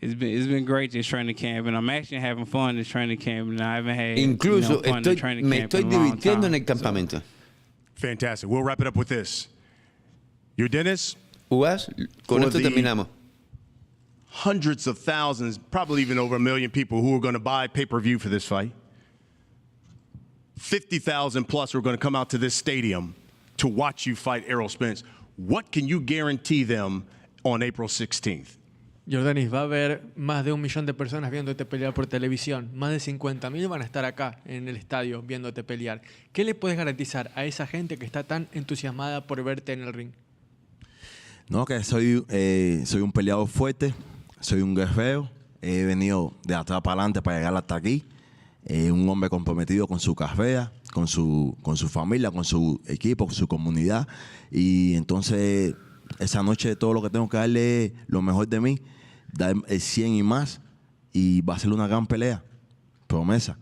Speaker 11: It's been great this training camp, and I'm actually having fun this training camp, and I haven't had
Speaker 1: Incluso
Speaker 11: fun this training
Speaker 1: me
Speaker 11: camp
Speaker 1: estoy
Speaker 11: in a long
Speaker 1: divirtiendo en
Speaker 11: time.
Speaker 1: el campamento.
Speaker 3: Fantastic. We'll wrap it up with this. Your Dennis,
Speaker 1: Ugas, con
Speaker 3: For
Speaker 1: esto
Speaker 3: the-
Speaker 1: terminamos.
Speaker 3: hundreds of thousands, probably even over 1 million people who are going to buy pay-per-view for this fight. 50,000 plus who are going to come out to this stadium to watch you fight Errol Spence. What can you guarantee them on April 16th?
Speaker 9: Jordanis, va a haber más de 1 millón de personas viéndote pelear por televisión. Más de 50.000 van a estar acá en el estadio viéndote pelear. ¿Qué le puedes garantizar a esa gente que está tan entusiasmada por verte en el ring?
Speaker 10: No, que soy un peleador fuerte, soy un guerrero. He venido de atrás para adelante para llegar hasta aquí. Un hombre comprometido con su carrera, con su familia, con su equipo, con su comunidad. Y entonces, esa noche todo lo que tengo que darle es lo mejor de mí, dar el 100 y más. Y va a ser una gran pelea. Promesa.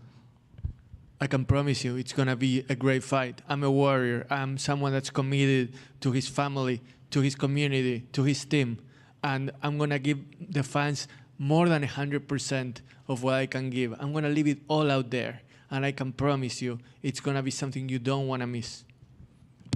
Speaker 9: I can promise you it's going to be a great fight. I'm a warrior. I'm someone that's committed to his family, to his community, to his team. And I'm going to give the fans more than 100% of what I can give. I'm going to leave it all out there. And I can promise you it's going to be something you don't want to miss.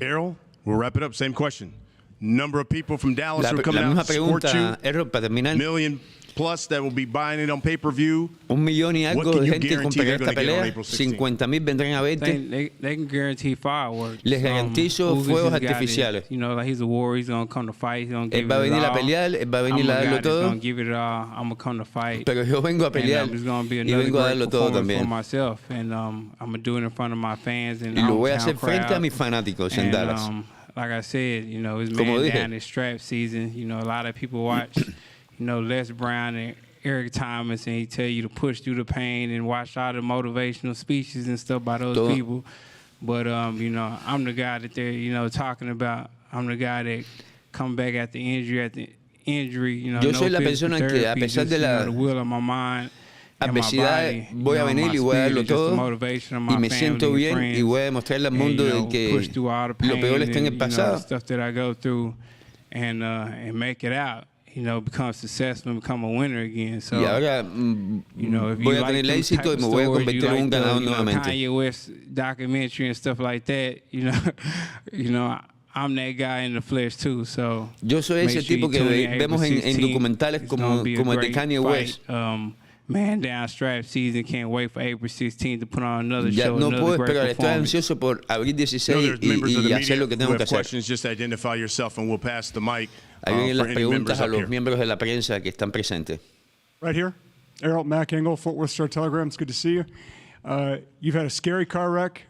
Speaker 3: Errol, we'll wrap it up. Same question. Number of people from Dallas who are coming
Speaker 1: La
Speaker 3: out
Speaker 1: misma
Speaker 3: to support
Speaker 1: pregunta,
Speaker 3: you.
Speaker 1: Errol, para terminar.
Speaker 3: Million plus that will be buying it on pay-per-view.
Speaker 1: 1 millón y algo
Speaker 3: What can
Speaker 1: de
Speaker 3: you
Speaker 1: gente
Speaker 3: guarantee
Speaker 1: comprará
Speaker 3: they're
Speaker 1: esta
Speaker 3: gonna get on
Speaker 1: pelea.
Speaker 3: April 16th?
Speaker 1: 50.000 vendrán a verte.
Speaker 11: They can guarantee fireworks.
Speaker 1: Les garantizo
Speaker 11: Ugas
Speaker 1: fuegos
Speaker 11: has got it.
Speaker 1: artificiales.
Speaker 11: You know, like he's a warrior. He's gonna come to fight. He's gonna give
Speaker 1: Él va a
Speaker 11: it
Speaker 1: venir a
Speaker 11: all.
Speaker 1: pelear, él va a venir a
Speaker 11: I'm
Speaker 1: darlo
Speaker 11: guy that's
Speaker 1: todo.
Speaker 11: gonna give it all. I'm gonna come to fight.
Speaker 1: Pero yo vengo a pelear
Speaker 11: And, it's gonna be
Speaker 1: y
Speaker 11: another
Speaker 1: vengo a
Speaker 11: great
Speaker 1: darlo todo
Speaker 11: performance for
Speaker 1: también.
Speaker 11: myself, and I'm gonna do it in front of my fans and
Speaker 1: Y lo voy a hacer
Speaker 11: hometown
Speaker 1: frente a
Speaker 11: crowd.
Speaker 1: mis fanáticos en
Speaker 11: And,
Speaker 1: Dallas.
Speaker 11: like I said, you know, it's
Speaker 1: Como
Speaker 11: man
Speaker 1: dije.
Speaker 11: down this strap season. You know, a lot of people watch, you know, Les Brown and Eric Thomas, and he tell you to push through the pain and watch all the motivational speeches and stuff by those
Speaker 1: Todo.
Speaker 11: people. But you know, I'm the guy that they're, you know, talking about. I'm the guy that come back at the injury. You know,
Speaker 1: Yo
Speaker 11: no
Speaker 1: soy la
Speaker 11: physical
Speaker 1: persona que, a
Speaker 11: therapy,
Speaker 1: pesar
Speaker 11: just,
Speaker 1: de
Speaker 11: you know,
Speaker 1: la
Speaker 11: the will of my mind. And my
Speaker 1: adversidad,
Speaker 11: body,
Speaker 1: voy
Speaker 11: you
Speaker 1: a
Speaker 11: know,
Speaker 1: venir
Speaker 11: my
Speaker 1: y voy a
Speaker 11: spirit
Speaker 1: darlo
Speaker 11: is just the
Speaker 1: todo.
Speaker 11: motivation of
Speaker 1: Y
Speaker 11: my
Speaker 1: me siento
Speaker 11: family
Speaker 1: bien
Speaker 11: and
Speaker 1: y
Speaker 11: friends.
Speaker 1: voy a demostrarle al
Speaker 11: And,
Speaker 1: mundo
Speaker 11: you
Speaker 1: de
Speaker 11: know,
Speaker 1: que
Speaker 11: push through all the pain
Speaker 1: lo peor está en el
Speaker 11: and, you know, the
Speaker 1: pasado.
Speaker 11: stuff that I go through, and make it out. You know, become successful and become a winner again. So,
Speaker 1: Y ahora
Speaker 11: you know, if
Speaker 1: voy
Speaker 11: you
Speaker 1: a
Speaker 11: like
Speaker 1: tener
Speaker 11: them
Speaker 1: éxito y
Speaker 11: type
Speaker 1: me
Speaker 11: of
Speaker 1: voy a
Speaker 11: stories,
Speaker 1: convertir
Speaker 11: you
Speaker 1: en un
Speaker 11: like the,
Speaker 1: ganador
Speaker 11: you know,
Speaker 1: nuevamente.
Speaker 11: Kanye West documentary and stuff like that, you know, I'm that guy in the flesh too. So
Speaker 1: Yo soy ese
Speaker 11: make sure
Speaker 1: tipo
Speaker 11: you
Speaker 1: que
Speaker 11: tune in
Speaker 1: vemos en
Speaker 11: 16th.
Speaker 1: documentales
Speaker 11: It's
Speaker 1: como
Speaker 11: gonna be a
Speaker 1: el de
Speaker 11: great
Speaker 1: Kanye
Speaker 11: fight.
Speaker 1: West.
Speaker 11: Man down strap season. Can't wait for April 16th to put on another
Speaker 1: Ya
Speaker 11: show,
Speaker 1: no
Speaker 11: another
Speaker 1: puedo
Speaker 11: great
Speaker 1: esperar, estoy
Speaker 11: performance.
Speaker 1: ansioso por abril
Speaker 3: No,
Speaker 1: 16
Speaker 3: there's members of the
Speaker 1: y hacer
Speaker 3: media
Speaker 1: lo que
Speaker 3: who
Speaker 1: tengo
Speaker 3: have
Speaker 1: que hacer.
Speaker 3: questions. Just identify yourself and we'll pass the mic
Speaker 1: Ahí vienen
Speaker 3: for
Speaker 1: las
Speaker 3: any members
Speaker 1: preguntas a
Speaker 3: up
Speaker 1: los
Speaker 3: here.
Speaker 1: miembros de la prensa que están presentes.
Speaker 12: Right here. Errol, Mac Engel, Fort Worth Star Telegram. It's good to see you. You've had a scary car wreck.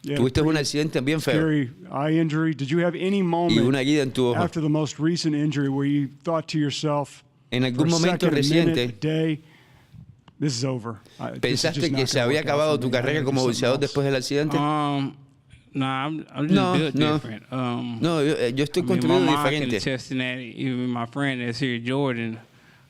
Speaker 12: You had a
Speaker 1: Tuviste un
Speaker 12: pretty
Speaker 1: accidente bien feo
Speaker 12: scary eye injury. Did you have any
Speaker 1: y
Speaker 12: moment
Speaker 1: una herida en tu ojo.
Speaker 12: after the most recent injury where you thought to yourself,
Speaker 1: En
Speaker 12: for
Speaker 1: algún
Speaker 12: a
Speaker 1: momento
Speaker 12: second, a minute, a
Speaker 1: reciente,
Speaker 12: day, this is over. This is
Speaker 1: ¿pensaste
Speaker 12: just
Speaker 1: que
Speaker 12: not
Speaker 1: se
Speaker 12: gonna
Speaker 1: había
Speaker 12: work out
Speaker 1: acabado
Speaker 12: for
Speaker 1: tu
Speaker 12: me. I
Speaker 1: carrera
Speaker 12: gotta
Speaker 1: como
Speaker 12: do something
Speaker 1: boxeador
Speaker 12: else.
Speaker 1: después del accidente?
Speaker 11: Nah, I'm just
Speaker 1: No,
Speaker 11: built
Speaker 1: no.
Speaker 11: different.
Speaker 1: No, yo estoy
Speaker 11: I mean,
Speaker 1: construido
Speaker 11: my mom can
Speaker 1: diferente.
Speaker 11: attest to that. Even my friend that's here, Jordan.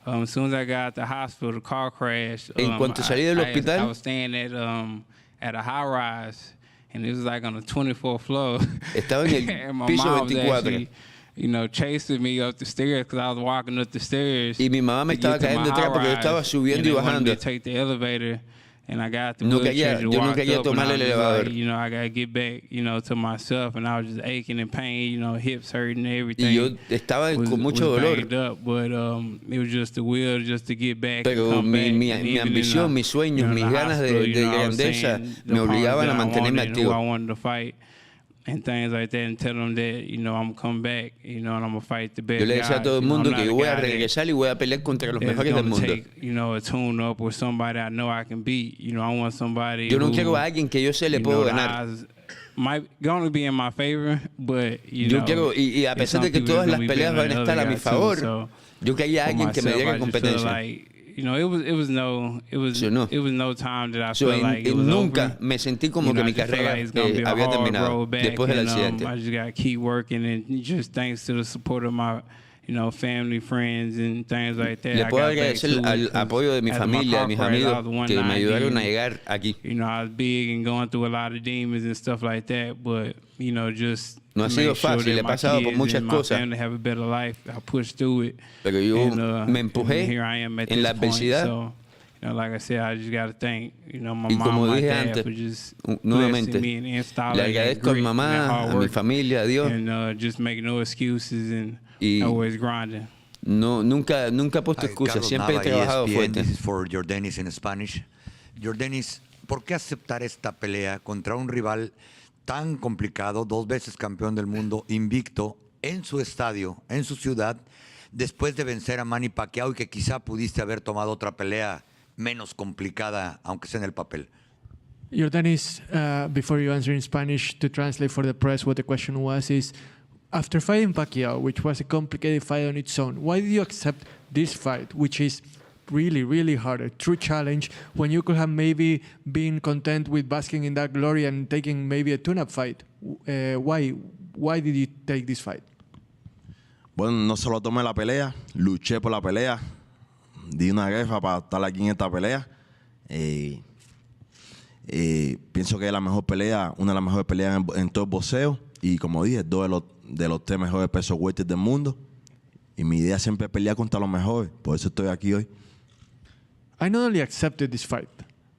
Speaker 11: As soon as I got out the hospital, the car crashed.
Speaker 1: En cuanto salí del
Speaker 11: I
Speaker 1: hospital,
Speaker 11: was staying at a high rise, and it was like on the 24th floor.
Speaker 1: estaba en el
Speaker 11: And my
Speaker 1: piso
Speaker 11: mom was
Speaker 1: 24
Speaker 11: actually, you know, chasing me up the stairs because I was walking up the stairs.
Speaker 1: y mi mamá me
Speaker 11: to get
Speaker 1: estaba
Speaker 11: to
Speaker 1: cayendo
Speaker 11: my
Speaker 1: atrás porque yo
Speaker 11: high-rise,
Speaker 1: estaba subiendo
Speaker 11: and
Speaker 1: y
Speaker 11: they wanted me
Speaker 1: bajando.
Speaker 11: to take the elevator. And I got the
Speaker 1: No
Speaker 11: wheelchair
Speaker 1: quería-
Speaker 11: to
Speaker 1: yo no
Speaker 11: walk
Speaker 1: quería
Speaker 11: up, and
Speaker 1: tomar
Speaker 11: I
Speaker 1: el
Speaker 11: was just
Speaker 1: elevador.
Speaker 11: like, you know, I gotta get back, you know, to myself, and I was just aching in pain, you know, hips hurting and everything.
Speaker 1: Y yo estaba con mucho dolor.
Speaker 11: banged up, but it was just the will just to get back.
Speaker 1: Pero
Speaker 11: and come
Speaker 1: mi,
Speaker 11: back.
Speaker 1: mi,
Speaker 11: And
Speaker 1: mi
Speaker 11: even in
Speaker 1: ambición,
Speaker 11: the-
Speaker 1: mis sueños,
Speaker 11: you know, in
Speaker 1: mis
Speaker 11: the
Speaker 1: ganas
Speaker 11: hospital,
Speaker 1: de
Speaker 11: you know, I was
Speaker 1: grandeza
Speaker 11: saying the
Speaker 1: me obligaban a
Speaker 11: opponents that I
Speaker 1: mantenerme
Speaker 11: wanted and who I
Speaker 1: activo.
Speaker 11: wanted to fight. And things like that, and tell them that, you know, I'm gonna come back, you know, and I'm gonna fight the best
Speaker 1: Yo le decía a
Speaker 11: guys.
Speaker 1: todo el
Speaker 11: You know,
Speaker 1: mundo
Speaker 11: I'm
Speaker 1: que
Speaker 11: not a
Speaker 1: voy a
Speaker 11: guy that-
Speaker 1: regresar y voy a pelear contra los
Speaker 11: that's
Speaker 1: mejores del
Speaker 11: gonna
Speaker 1: mundo.
Speaker 11: take, you know, a tune up with somebody I know I can beat. You know, I want somebody
Speaker 1: Yo no
Speaker 11: who,
Speaker 1: quiero a alguien que yo sé le
Speaker 11: you
Speaker 1: puedo
Speaker 11: know, the
Speaker 1: ganar.
Speaker 11: odds might gonna be in my favor, but you
Speaker 1: Yo
Speaker 11: know,
Speaker 1: quiero, y a
Speaker 11: there's
Speaker 1: pesar
Speaker 11: some
Speaker 1: de que
Speaker 11: people
Speaker 1: todas
Speaker 11: that's
Speaker 1: las
Speaker 11: gonna be
Speaker 1: peleas
Speaker 11: better
Speaker 1: van a
Speaker 11: than
Speaker 1: estar a
Speaker 11: other
Speaker 1: mi
Speaker 11: guys too,
Speaker 1: favor,
Speaker 11: so
Speaker 1: yo quería
Speaker 11: for
Speaker 1: alguien que me
Speaker 11: myself,
Speaker 1: diera
Speaker 11: I just feel
Speaker 1: competencia.
Speaker 11: like, you know, it was no time that I
Speaker 1: So,
Speaker 11: felt like it was
Speaker 1: nunca
Speaker 11: over.
Speaker 1: me sentí como
Speaker 11: You know,
Speaker 1: que
Speaker 11: I
Speaker 1: mi
Speaker 11: just feel
Speaker 1: carrera
Speaker 11: like it's gonna be a
Speaker 1: había
Speaker 11: hard
Speaker 1: terminado
Speaker 11: road back,
Speaker 1: después del
Speaker 11: and,
Speaker 1: accidente.
Speaker 11: I just gotta keep working, and just thanks to the support of my, you know, family, friends, and things like that.
Speaker 1: Le
Speaker 11: I
Speaker 1: puedo
Speaker 11: got back
Speaker 1: agradecer
Speaker 11: to it,
Speaker 1: al
Speaker 11: 'cause
Speaker 1: apoyo de mi
Speaker 11: after my
Speaker 1: familia,
Speaker 11: car
Speaker 1: de mis
Speaker 11: crash, I
Speaker 1: amigos
Speaker 11: was
Speaker 1: que me
Speaker 11: 190,
Speaker 1: ayudaron a
Speaker 11: and,
Speaker 1: llegar aquí.
Speaker 11: You know, I was big and going through a lot of demons and stuff like that, but you know, just
Speaker 1: No ha
Speaker 11: to
Speaker 1: sido
Speaker 11: make sure
Speaker 1: fácil,
Speaker 11: that
Speaker 1: he
Speaker 11: my
Speaker 1: pasado por
Speaker 11: kids
Speaker 1: muchas
Speaker 11: and my
Speaker 1: cosas.
Speaker 11: family have a better life. I pushed through it.
Speaker 1: Pero yo
Speaker 11: And,
Speaker 1: me empujé
Speaker 11: and here I am at
Speaker 1: en
Speaker 11: this
Speaker 1: la
Speaker 11: point.
Speaker 1: adversidad.
Speaker 11: So, you know, like I said, I just got to thank, you know, my
Speaker 1: Y
Speaker 11: mom,
Speaker 1: como
Speaker 11: my
Speaker 1: dije
Speaker 11: dad
Speaker 1: antes,
Speaker 11: for just
Speaker 1: nuevamente,
Speaker 11: blessing me and
Speaker 1: le
Speaker 11: installing that
Speaker 1: agradezco a mi
Speaker 11: grit and that
Speaker 1: mamá,
Speaker 11: hard
Speaker 1: a mi
Speaker 11: work,
Speaker 1: familia, a Dios.
Speaker 11: and just making no excuses and
Speaker 1: Y
Speaker 11: always grinding.
Speaker 1: nunca he puesto excusas, siempre he trabajado
Speaker 13: ESPN,
Speaker 1: fuerte.
Speaker 13: This is for Jordanis in Spanish. Jordanis, ¿por qué aceptar esta pelea contra un rival tan complicado, 2 veces campeón del mundo, invicto, en su estadio, en su ciudad, después de vencer a Manny Pacquiao y que quizá pudiste haber tomado otra pelea menos complicada, aunque sea en el papel?
Speaker 9: Jordanis, before you answer in Spanish, to translate for the press what the question was, is after fighting Pacquiao, which was a complicated fight on its own, why did you accept this fight, which is really, really hard, a true challenge, when you could have maybe been content with basking in that glory and taking maybe a tune-up fight? Why did you take this fight?
Speaker 10: Bueno, no solo tomé la pelea, luché por la pelea, di una guerra para estar aquí en esta pelea. Pienso que es la mejor pelea, una de las mejores peleas en todo el boxeo. Y como dije, dos de los 3 mejores pesos welter del mundo. Y mi idea siempre es pelear contra los mejores. Por eso estoy aquí hoy.
Speaker 9: I not only accepted this fight,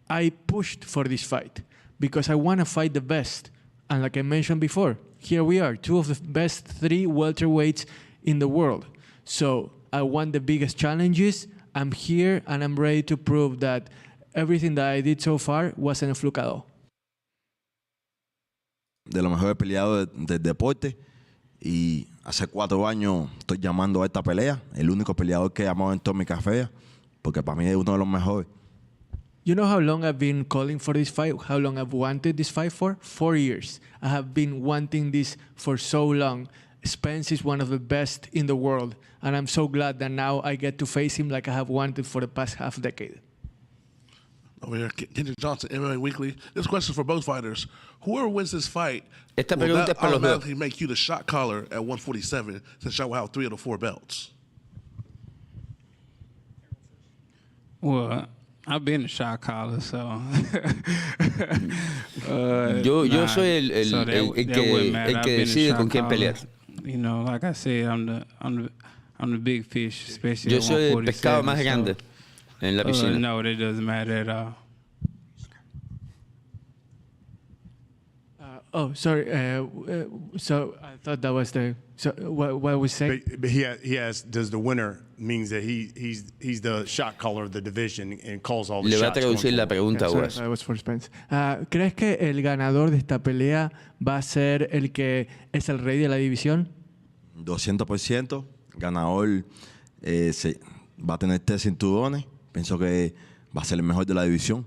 Speaker 9: I pushed for this fight because I want to fight the best. And like I mentioned before, here we are, 2 of the best 3 welterweights in the world. So I want the biggest challenges. I'm here and I'm ready to prove that everything that I did so far wasn't a fluke at all.
Speaker 10: De los mejores peleadores del deporte. Y hace 4 años estoy llamando a esta pelea. El único peleador que he llamado en toda mi carrera. Porque para mí es uno de los mejores.
Speaker 9: You know how long I've been calling for this fight? How long I've wanted this fight for? 4 years. I have been wanting this for so long. Spence is one of the best in the world. And I'm so glad that now I get to face him like I have wanted for the past half decade.
Speaker 14: Over here, Kendrick Johnson, MMA Weekly. This question is for both fighters. Whoever wins this fight,
Speaker 1: Esta
Speaker 14: will
Speaker 1: pregunta
Speaker 14: that
Speaker 1: es para los dos.
Speaker 14: automatically make you the shot caller at 147 since y'all will have 3 of the 4 belts?
Speaker 11: Well, I've been a shot caller, so.
Speaker 1: Yo soy el que decide con quién pelear.
Speaker 11: You know, like I said, I'm the big fish, especially
Speaker 1: Yo soy el pescado más grande en la piscina.
Speaker 11: No, that doesn't matter at all.
Speaker 9: Oh, sorry. So I thought that was the. So what was saying?
Speaker 3: But he has. Does the winner means that he's the shot caller of the division and calls all the
Speaker 1: Le va a
Speaker 3: shots?
Speaker 1: traducir la pregunta a
Speaker 9: Sorry,
Speaker 1: Ugas.
Speaker 9: that was for Spence. ¿Crees que el ganador de esta pelea va a ser el que es el rey de la división?
Speaker 10: 200%. Ganador va a tener 3 cinturones. Pienso que va a ser el mejor de la división.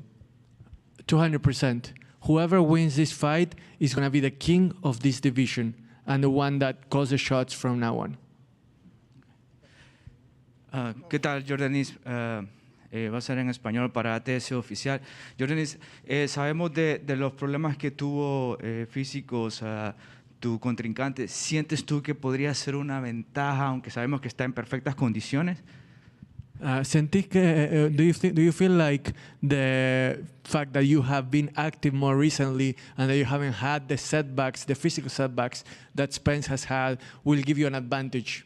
Speaker 9: 200%. Whoever wins this fight is going to be the king of this division and the one that calls the shots from now on.
Speaker 15: ¿Qué tal, Jordanis? Va a ser en español para ATS Oficial. Jordanis, sabemos de los problemas que tuvo físicos tu contrincante. ¿Sientes tú que podría ser una ventaja, aunque sabemos que está en perfectas condiciones?
Speaker 9: ¿Sentís que, do you feel like the fact that you have been active more recently and that you haven't had the setbacks, the physical setbacks that Spence has had, will give you an advantage?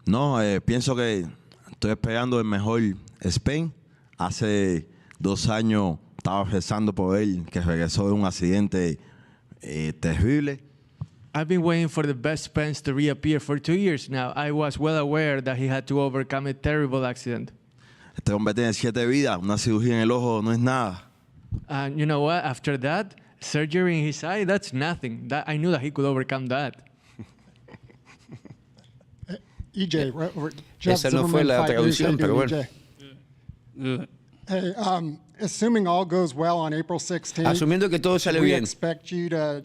Speaker 10: No, pienso que estoy esperando el mejor Spence. Hace 2 años estaba rezando por él, que regresó de un accidente terrible.
Speaker 9: I've been waiting for the best Spence to reappear for 2 years now. I was well aware that he had to overcome a terrible accident.
Speaker 10: Este hombre tiene 7 vidas, una cirugía en el ojo no es nada.
Speaker 9: And you know what? After that, surgery in his eye, that's nothing. I knew that he could overcome that.
Speaker 16: EJ,
Speaker 1: Esa no fue la traducción, pero bueno.
Speaker 16: Hey, assuming all goes well on April 16th,
Speaker 1: Asumiendo que todo sale
Speaker 16: we
Speaker 1: bien,
Speaker 16: expect you to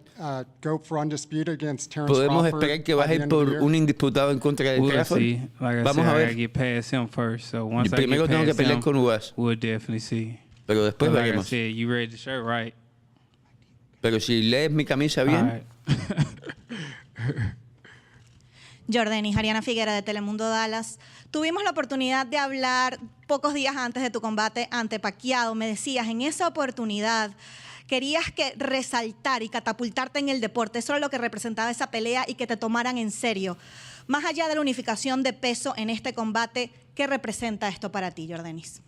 Speaker 16: go for undisputed against Terrence
Speaker 1: podemos
Speaker 16: Crawford
Speaker 1: esperar que
Speaker 16: by the
Speaker 1: baje
Speaker 16: end of
Speaker 1: por
Speaker 16: the year?
Speaker 1: un indisputado en contra de
Speaker 11: We'll
Speaker 1: Crawford.
Speaker 11: see. Like I
Speaker 1: Vamos
Speaker 11: said,
Speaker 1: a
Speaker 11: I gotta
Speaker 1: ver.
Speaker 11: get past him first. So once I
Speaker 1: Primero
Speaker 11: get
Speaker 1: tengo que
Speaker 11: past
Speaker 1: pelear
Speaker 11: him,
Speaker 1: con Ugas,
Speaker 11: we'll definitely see.
Speaker 1: pero después
Speaker 11: But like I
Speaker 1: veremos.
Speaker 11: said, you read the shirt right.
Speaker 1: Pero si lees mi camisa
Speaker 11: All
Speaker 1: bien,
Speaker 11: right.
Speaker 17: Jordanis, Ariana Figuera de Telemundo Dallas. Tuvimos la oportunidad de hablar pocos días antes de tu combate ante Pacquiao. Me decías, en esa oportunidad querías que resaltar y catapultarte en el deporte. Eso era lo que representaba esa pelea y que te tomaran en serio. Más allá de la unificación de peso en este combate, ¿qué representa esto para ti, Jordanis?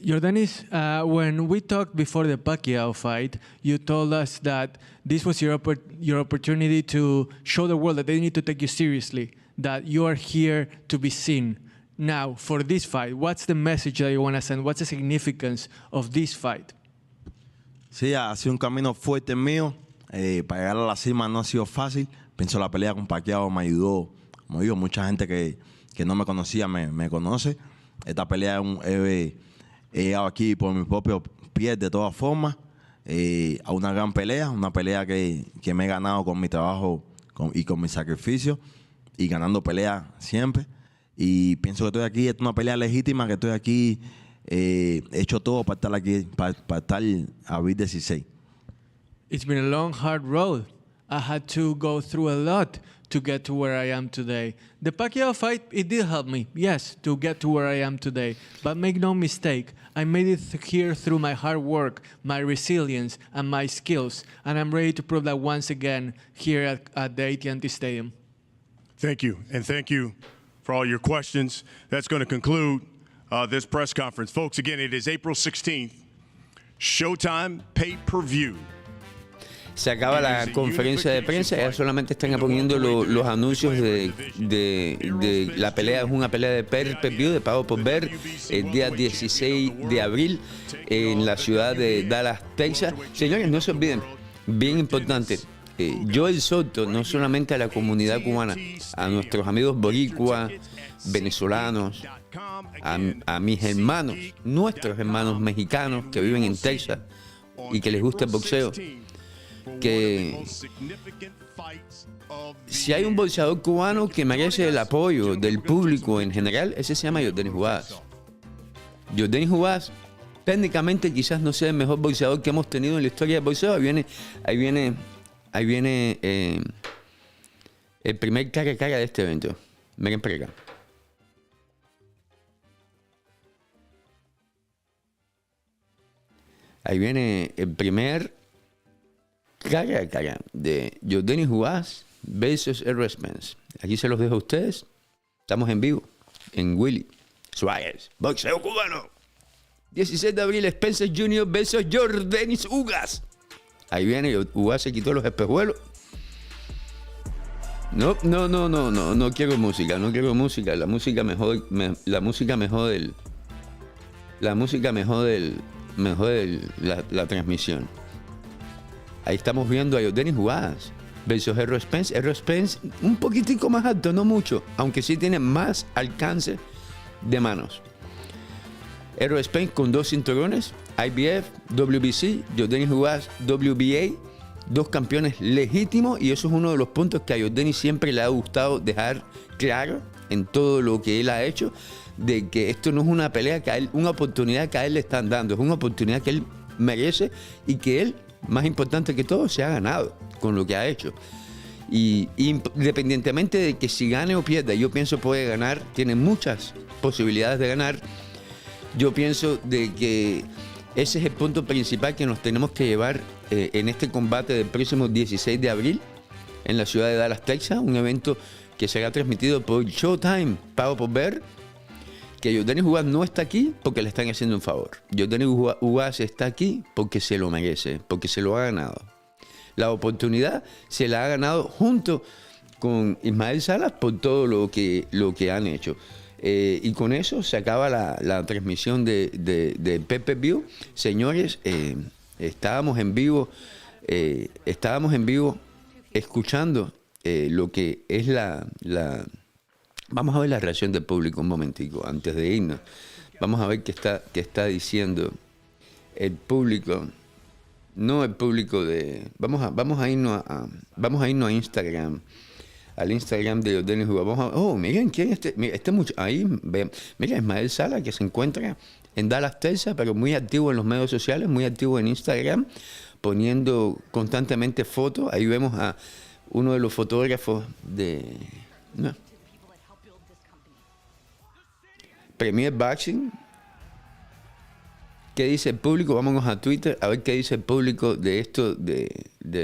Speaker 9: Jordanis, when we talked before the Pacquiao fight, you told us that this was your opportunity to show the world that they need to take you seriously, that you are here to be seen. Now, for this fight, what's the message that you want to send? What's the significance of this fight?
Speaker 10: Sí, ha sido un camino fuerte mío. Para llegar a la cima no ha sido fácil. Pienso la pelea con Pacquiao me ayudó. Como digo, mucha gente que que no me conocía me conoce. Esta pelea he llegado aquí por mis propios pies de todas formas, a una gran pelea, una pelea que me he ganado con mi trabajo y con mi sacrificio, y ganando peleas siempre. Y pienso que estoy aquí, es una pelea legítima, que estoy aquí, he hecho todo para estar aquí, para estar a abril 16.
Speaker 9: It's been a long, hard road. I had to go through a lot to get to where I am today. The Pacquiao fight, it did help me, yes, to get to where I am today. But make no mistake, I made it here through my hard work, my resilience, and my skills. And I'm ready to prove that once again here at the AT&T Stadium.
Speaker 3: Thank you, and thank you for all your questions. That's going to conclude this press conference. Folks, again, it is April 16th, Showtime pay-per-view.
Speaker 1: Se acaba la conferencia de prensa, ya solamente están poniendo los anuncios de la pelea. Es una pelea de pay-per-view, de pago por ver, el día 16 de abril en la ciudad de Dallas, Texas. Señores, no se olviden, bien importante, Joel Soto, no solamente a la comunidad cubana, a nuestros amigos boricuas, venezolanos, a mis hermanos, nuestros hermanos mexicanos que viven en Texas y que les gusta el boxeo, que si hay un boxeador cubano que merece el apoyo del público en general, ese se llama Yordenis Ugas. Yordenis Ugas técnicamente quizás no sea el mejor boxeador que hemos tenido en la historia del boxeo. Ahí viene el primer cara a cara de este evento. Miren para acá. Ahí viene el primer cara a cara de Yordenis Ugas versus Spence. Aquí se los dejo a ustedes. Estamos en vivo en Willy Suárez, boxeo cubano. 16 de abril, Spence Jr. versus Yordenis Ugas. Ahí viene, Ugas se quitó los espejuelos. No quiero música, La música mejor la transmisión. Ahí estamos viendo a Yordenis Ugas versus Spence. Spence un poquitico más alto, no mucho, aunque sí tiene más alcance de manos. Spence con 2 cinturones, IBF, WBC, Yordenis Ugas, WBA, 2 campeones legítimos, y eso es uno de los puntos que a Yordenis siempre le ha gustado dejar claro en todo lo que él ha hecho, de que esto no es una pelea que a él, una oportunidad que a él le están dando, es una oportunidad que él merece y que él, más importante que todo, se ha ganado con lo que ha hecho. Y independientemente de que si gane o pierda, yo pienso puede ganar, tiene muchas posibilidades de ganar. Yo pienso de que ese es el punto principal que nos tenemos que llevar en este combate del próximo 16 de abril en la ciudad de Dallas, Texas, un evento que será transmitido por Showtime, pago por ver. Que Yordenis Ugas no está aquí porque le están haciendo un favor. Yordenis Ugas está aquí porque se lo merece, porque se lo ha ganado. La oportunidad se la ha ganado junto con Ismael Salas por todo lo que han hecho. Y con eso se acaba la transmisión de pay-per-view. Señores, estábamos en vivo escuchando lo que es Vamos a ver la reacción del público un momentico antes de irnos. Vamos a ver qué está diciendo el público. No el público de. Vamos a irnos a Instagram. Al Instagram de Yordenis Ugas. Miren quién ahí mira Ismael Sala, que se encuentra en Dallas, Texas, pero muy activo en los medios sociales, muy activo en Instagram, poniendo constantemente fotos. Ahí vemos a uno de los fotógrafos de Premier Boxing. ¿Qué dice el público? Vámonos a Twitter a ver qué dice el público de esto, de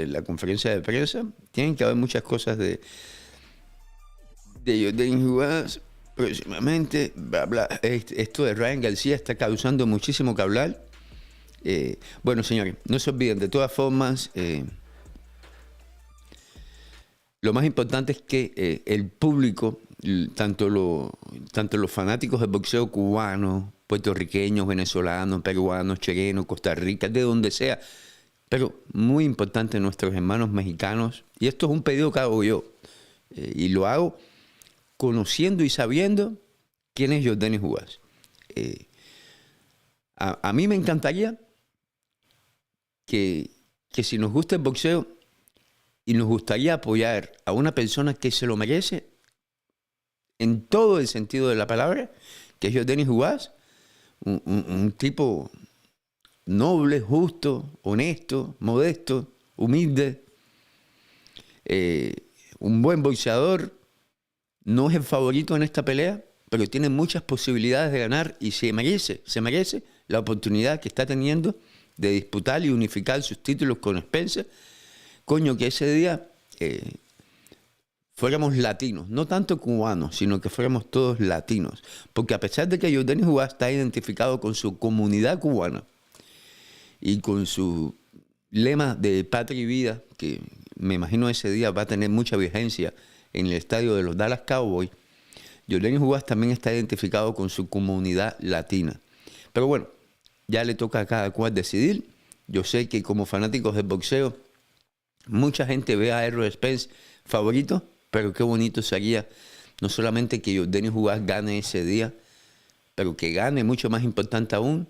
Speaker 1: la conferencia de prensa. Tienen que haber muchas cosas de Yordenis Ugas próximamente. Bla, bla. Esto de Ryan García está causando muchísimo que hablar. Bueno, señores, no se olviden, de todas formas, lo más importante es que el público, tanto los fanáticos del boxeo cubano, puertorriqueños, venezolanos, peruanos, chilenos, Costa Rica, de donde sea, pero muy importante nuestros hermanos mexicanos, y esto es un pedido que hago yo, y lo hago conociendo y sabiendo quién es Yordenis Ugas. A mí me encantaría que si nos gusta el boxeo y nos gustaría apoyar a una persona que se lo merece en todo el sentido de la palabra, que es Yordenis Ugas, un tipo noble, justo, honesto, modesto, humilde, un buen boxeador. No es el favorito en esta pelea, pero tiene muchas posibilidades de ganar y se merece la oportunidad que está teniendo de disputar y unificar sus títulos con Spence. Coño, que ese día fuéramos latinos, no tanto cubanos, sino que fuéramos todos latinos. Porque a pesar de que Yordenis Ugas está identificado con su comunidad cubana y con su lema de patria y vida, que me imagino ese día va a tener mucha vigencia en el estadio de los Dallas Cowboys, Yordenis Ugas también está identificado con su comunidad latina. Pero bueno, ya le toca a cada cual decidir. Yo sé que como fanáticos del boxeo, mucha gente ve a Errol Spence favorito, pero qué bonito sería no solamente que Yordenis Ugas gane ese día, pero que gane, mucho más importante aún,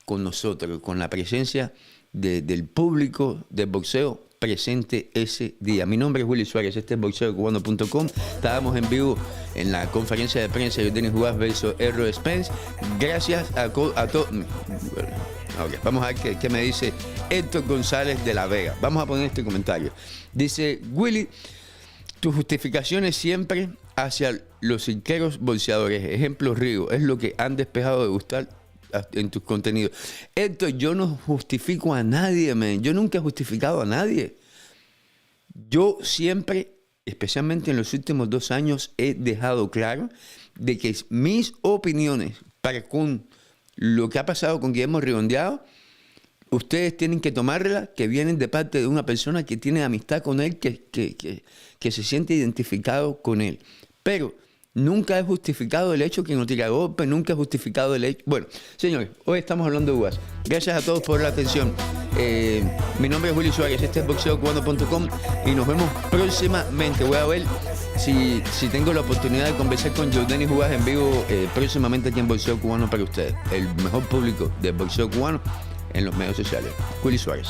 Speaker 1: con nosotros, con la presencia del público del boxeo presente ese día. Mi nombre es Willy Suárez, este es boxeocubano.com. Estábamos en vivo en la conferencia de prensa de Yordenis Ugas versus Errol Spence. Gracias a todos. Okay, vamos a ver qué me dice Héctor González de La Vega. Vamos a poner este comentario. Dice, Willy, tus justificaciones siempre hacia los cirqueros boxeadores, ejemplo Río, es lo que han despejado de gustar en tus contenidos. Héctor, yo no justifico a nadie, man. Yo nunca he justificado a nadie. Yo siempre, especialmente en los últimos 2 años, he dejado claro de que mis opiniones para con lo que ha pasado con Guillermo Rigondeado, ustedes tienen que tomarlas, que vienen de parte de una persona que tiene amistad con él, que se siente identificado con él. Pero nunca he justificado el hecho que no tira golpe, nunca he justificado el hecho. Bueno, señores, hoy estamos hablando de Ugas. Gracias a todos por la atención. Mi nombre es Willy Suárez, este es boxeocubano.com y nos vemos próximamente. Voy a ver si tengo la oportunidad de conversar con Yordenis Ugas en vivo próximamente aquí en Boxeo Cubano para ustedes. El mejor público del boxeo cubano en los medios sociales. Willy Suárez.